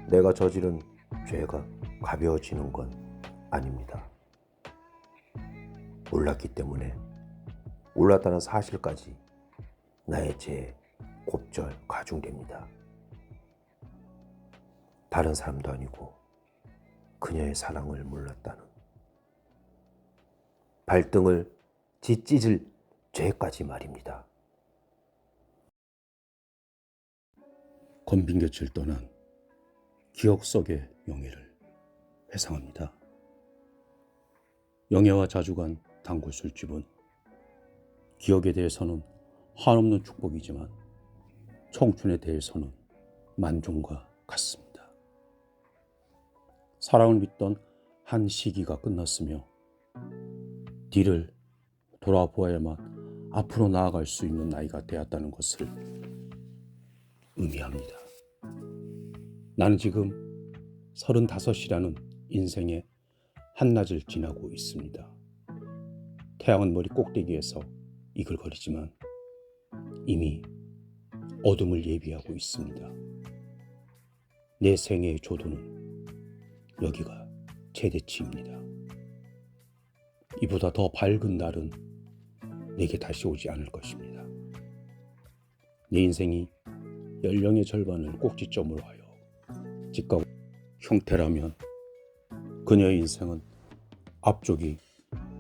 Speaker 1: 내가 저지른 죄가 가벼워지는 건 아닙니다. 몰랐기 때문에 몰랐다는 사실까지 나의 죄에 곱절 가중됩니다. 다른 사람도 아니고 그녀의 사랑을 몰랐다는, 발등을 찢을 죄까지 말입니다.
Speaker 2: 건빈 곁을 떠난 기억 속의 영예를 회상합니다. 영예와 자주 간 단골 술집은 기억에 대해서는 한없는 축복이지만 청춘에 대해서는 만종과 같습니다. 사랑을 믿던 한 시기가 끝났으며 뒤를 돌아보아야만 앞으로 나아갈 수 있는 나이가 되었다는 것을 의미합니다. 나는 지금 35이라는 인생의 한낮을 지나고 있습니다. 태양은 머리 꼭대기에서 이글거리지만 이미 어둠을 예비하고 있습니다. 내 생애의 조도는 여기가 최대치입니다. 이보다 더 밝은 날은 내게 다시 오지 않을 것입니다. 내 인생이 연령의 절반을 꼭지점으로 하여 직각 형태라면 그녀의 인생은 앞쪽이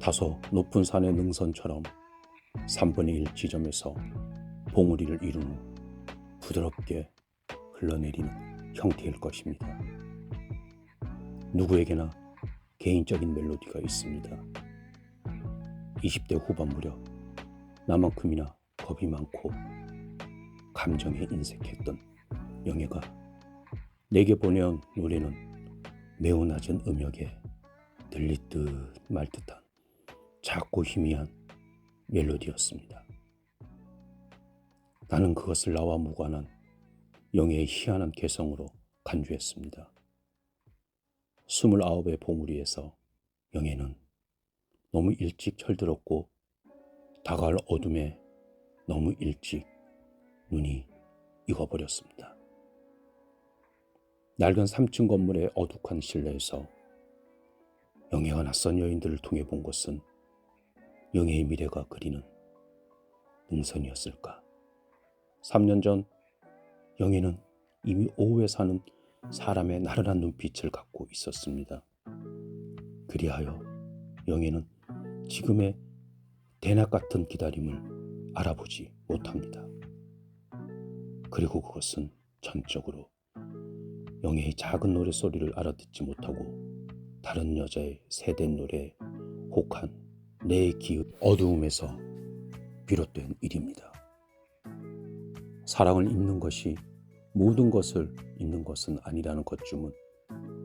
Speaker 2: 다소 높은 산의 능선처럼 3분의 1 지점에서 봉우리를 이룬 후 부드럽게 흘러내리는 형태일 것입니다. 누구에게나 개인적인 멜로디가 있습니다. 20대 후반 무렵 나만큼이나 겁이 많고 감정에 인색했던 영예가 내게 보내온 노래는 매우 낮은 음역에 들릴 듯 말 듯한 작고 희미한 멜로디였습니다. 나는 그것을 나와 무관한 영예의 희한한 개성으로 간주했습니다. 29의 봉우리에서 영예는 너무 일찍 철들었고 다가올 어둠에 너무 일찍 눈이 익어버렸습니다. 낡은 3층 건물의 어둑한 실내에서 영예가 낯선 여인들을 통해 본 것은 영예의 미래가 그리는 능선이었을까. 3년 전 영예는 이미 오후에 사는 사람의 나른한 눈빛을 갖고 있었습니다. 그리하여 영예는 지금의 대낮 같은 기다림을 알아보지 못합니다. 그리고 그것은 전적으로 영예의 작은 노랫소리를 알아듣지 못하고 다른 여자의 새된 노래에 혹한 내 기읍 어두움에서 비롯된 일입니다. 사랑을 잊는 것이 모든 것을 잊는 것은 아니라는 것쯤은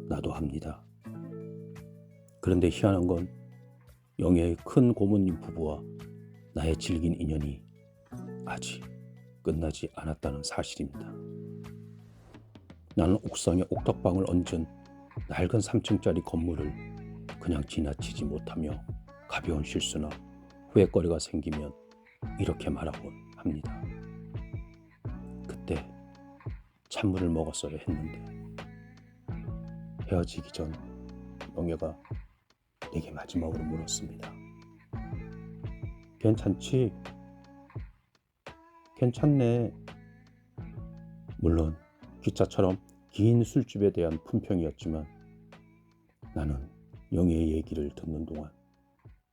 Speaker 2: 나도 합니다. 그런데 희한한 건 영예의 큰 고모님 부부와 나의 질긴 인연이 아직 끝나지 않았다는 사실입니다. 나는 옥상에 옥탑방을 얹은 낡은 3층짜리 건물을 그냥 지나치지 못하며 가벼운 실수나 후회거리가 생기면 이렇게 말하곤 합니다. 그때 찬물을 먹었어야 했는데. 헤어지기 전 영예가 내게 마지막으로 물었습니다. 괜찮지? 괜찮네. 물론 기차처럼 긴 술집에 대한 품평이었지만 나는 영예의 얘기를 듣는 동안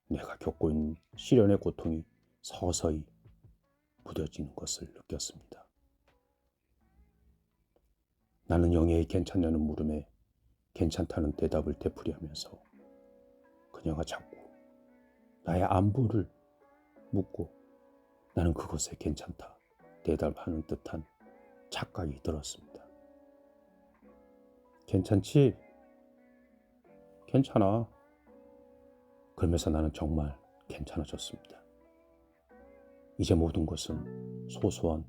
Speaker 2: 내가 겪고 있는 시련의 고통이 서서히 무뎌지는 것을 느꼈습니다. 나는 영예의 괜찮냐는 물음에 괜찮다는 대답을 되풀이하면서 그녀가 자꾸 나의 안부를 묻고 나는 그것에 괜찮다 대답하는 듯한 착각이 들었습니다. 괜찮지? 괜찮아. 그러면서 나는 정말 괜찮아졌습니다. 이제 모든 것은 소소한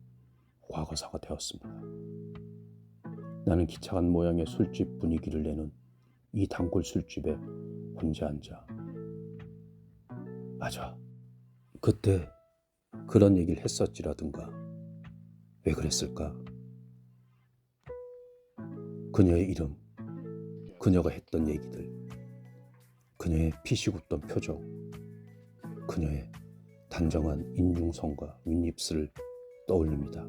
Speaker 2: 과거사가 되었습니다. 나는 기차간 모양의 술집 분위기를 내는 이 단골 술집에 혼자 앉아. 맞아. 그때 그런 얘기를 했었지라든가. 왜 그랬을까? 그녀의 이름, 그녀가 했던 얘기들, 그녀의 피시굿던 표정, 그녀의 단정한 인중성과 윗입술을 떠올립니다.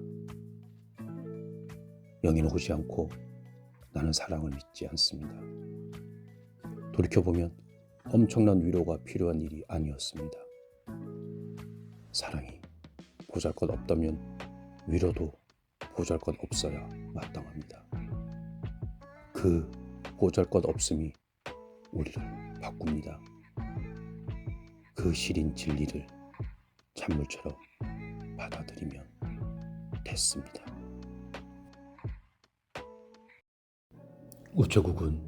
Speaker 2: 영희는 오지 않고 나는 사랑을 믿지 않습니다. 돌이켜보면 엄청난 위로가 필요한 일이 아니었습니다. 사랑이 보잘것 없다면 위로도 보잘것 없어야 마땅합니다. 그 보잘것 없음이 우리를 바꿉니다. 그 시린 진리를 찬물처럼 받아들이면 됐습니다. 우체국은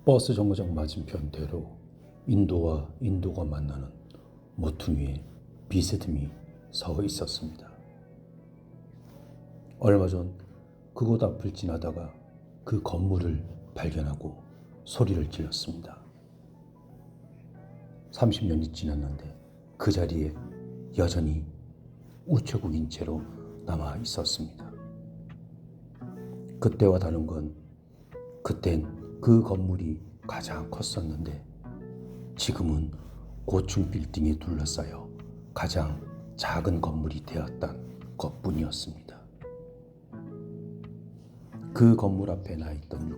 Speaker 2: 버스 정거장 맞은편대로 인도와 인도가 만나는 모퉁이에 비스듬히 서 있었습니다. 얼마 전 그곳 앞을 지나다가 그 건물을 발견하고 소리를 질렀습니다. 30년이 지났는데 그 자리에 여전히 우체국인 채로 남아 있었습니다. 그때와 다른 건 그땐 그 건물이 가장 컸었는데 지금은 고층 빌딩에 둘러싸여 가장 작은 건물이 되었던 것뿐이었습니다. 그 건물 앞에 나 있던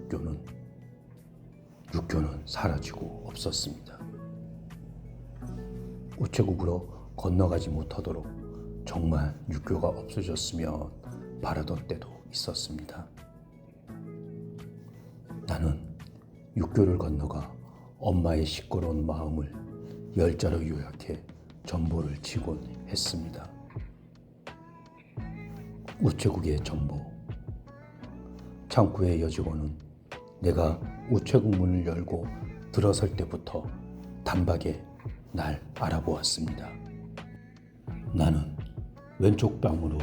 Speaker 2: 육교는 사라지고 없었습니다. 우체국으로 건너가지 못하도록 정말 육교가 없어졌으면 바라던 때도 있었습니다. 나는 육교를 건너가 엄마의 시끄러운 마음을 열자로 요약해 전보를 치곤 했습니다. 우체국의 전보. 창구의 여직원은 내가 우체국 문을 열고 들어설 때부터 단박에 날 알아보았습니다. 나는 왼쪽 뺨으로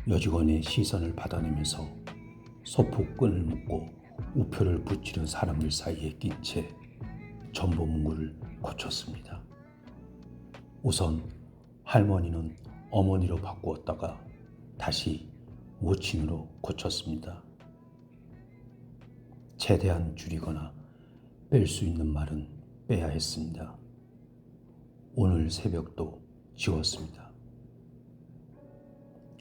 Speaker 2: 여직원의 시선을 받아내면서 소폭끈을 묶고 우표를 붙이는 사람들 사이에 낀 채 전보 문구를 고쳤습니다. 우선 할머니는 어머니로 바꾸었다가 다시 모친으로 고쳤습니다. 최대한 줄이거나 뺄 수 있는 말은 빼야 했습니다. 오늘 새벽도 지웠습니다.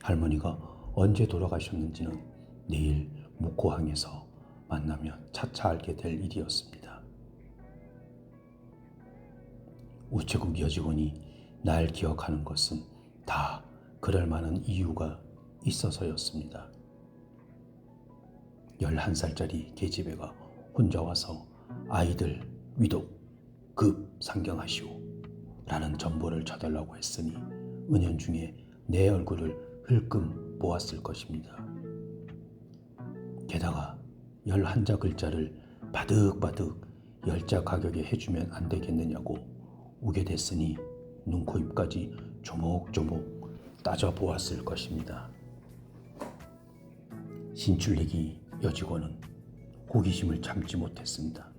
Speaker 2: 할머니가 언제 돌아가셨는지는 내일 묵호항에서 만나면 차차 알게 될 일이었습니다. 우체국 여직원이 날 기억하는 것은 다 그럴 만한 이유가 있어서였습니다. 11살짜리 계집애가 혼자 와서 아이들 위독 급 상경하시오 라는 전보를 쳐달라고 했으니 은연중에 내 얼굴을 흘끔 보았을 것입니다. 게다가 11자 글자를 바득바득 10자 가격에 해주면 안 되겠느냐고 우게 됐으니 눈, 코, 입까지 조목조목 따져보았을 것입니다. 신출내기 여직원은 호기심을 참지 못했습니다.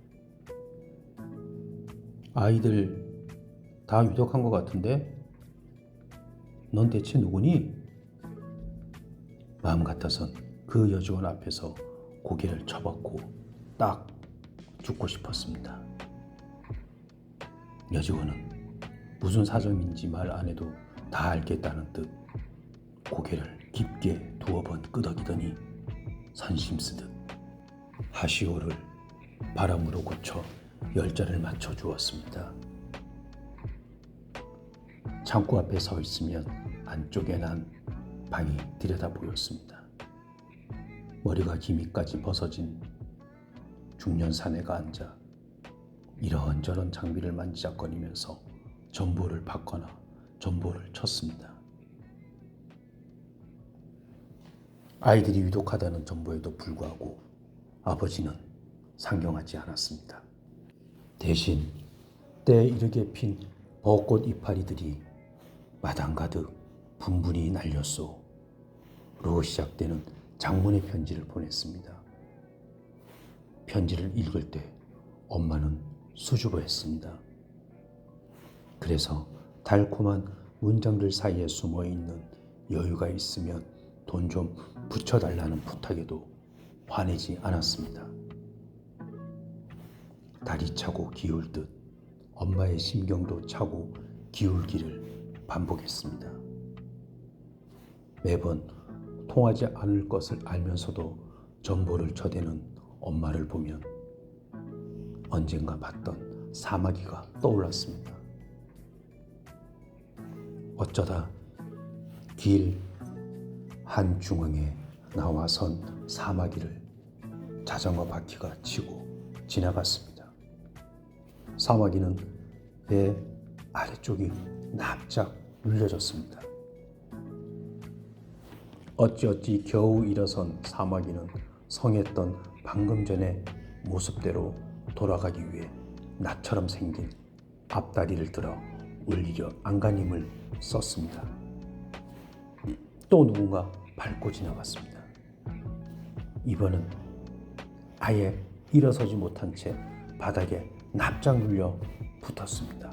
Speaker 2: 아이들 다 위독한 것 같은데 넌 대체 누구니? 마음 같아선 그 여직원 앞에서 고개를 쳐박고 딱 죽고 싶었습니다. 여직원은 무슨 사정인지 말 안 해도 다 알겠다는 듯 고개를 깊게 두어 번 끄덕이더니 선심쓰듯 하시오를 바람으로 고쳐 10자를 맞춰 주었습니다. 창고 앞에 서 있으면 안쪽에 난 방이 들여다 보였습니다. 머리가 기미까지 벗어진 중년 사내가 앉아 이런저런 장비를 만지작거리면서 전보를 받거나 전보를 쳤습니다. 아이들이 위독하다는 전보에도 불구하고 아버지는 상경하지 않았습니다. 대신 때에 이르게 핀 벚꽃 이파리들이 마당 가득 분분히 날렸소. 로 시작되는 장문의 편지를 보냈습니다. 편지를 읽을 때 엄마는 수줍어했습니다. 그래서 달콤한 문장들 사이에 숨어있는 여유가 있으면 돈 좀 붙여달라는 부탁에도 화내지 않았습니다. 달이 차고 기울 듯 엄마의 심경도 차고 기울기를 반복했습니다. 매번 통하지 않을 것을 알면서도 전보를 쳐대는 엄마를 보면 언젠가 봤던 사마귀가 떠올랐습니다. 어쩌다 길 한중앙에 나와 선 사마귀를 자전거 바퀴가 치고 지나갔습니다. 사마귀는 배 아래쪽이 납작 눌려졌습니다. 어찌어찌 겨우 일어선 사마귀는 성했던 방금 전의 모습대로 돌아가기 위해 나처럼 생긴 앞다리를 들어 올리려 안간힘을 썼습니다. 또 누군가 밟고 지나갔습니다. 이번은 아예 일어서지 못한 채 바닥에 납작 눌려 붙었습니다.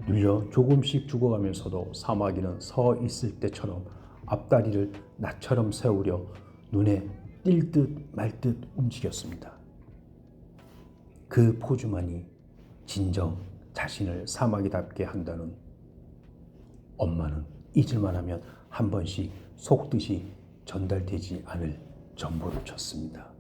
Speaker 2: 눌려 조금씩 죽어가면서도 사마귀는 서 있을 때처럼 앞다리를 나처럼 세우려 눈에 띌 듯 말 듯 움직였습니다. 그 포즈만이 진정 자신을 사마귀답게 한다는 엄마는 잊을만 하면 한 번씩 속듯이 전달되지 않을 전보를 쳤습니다.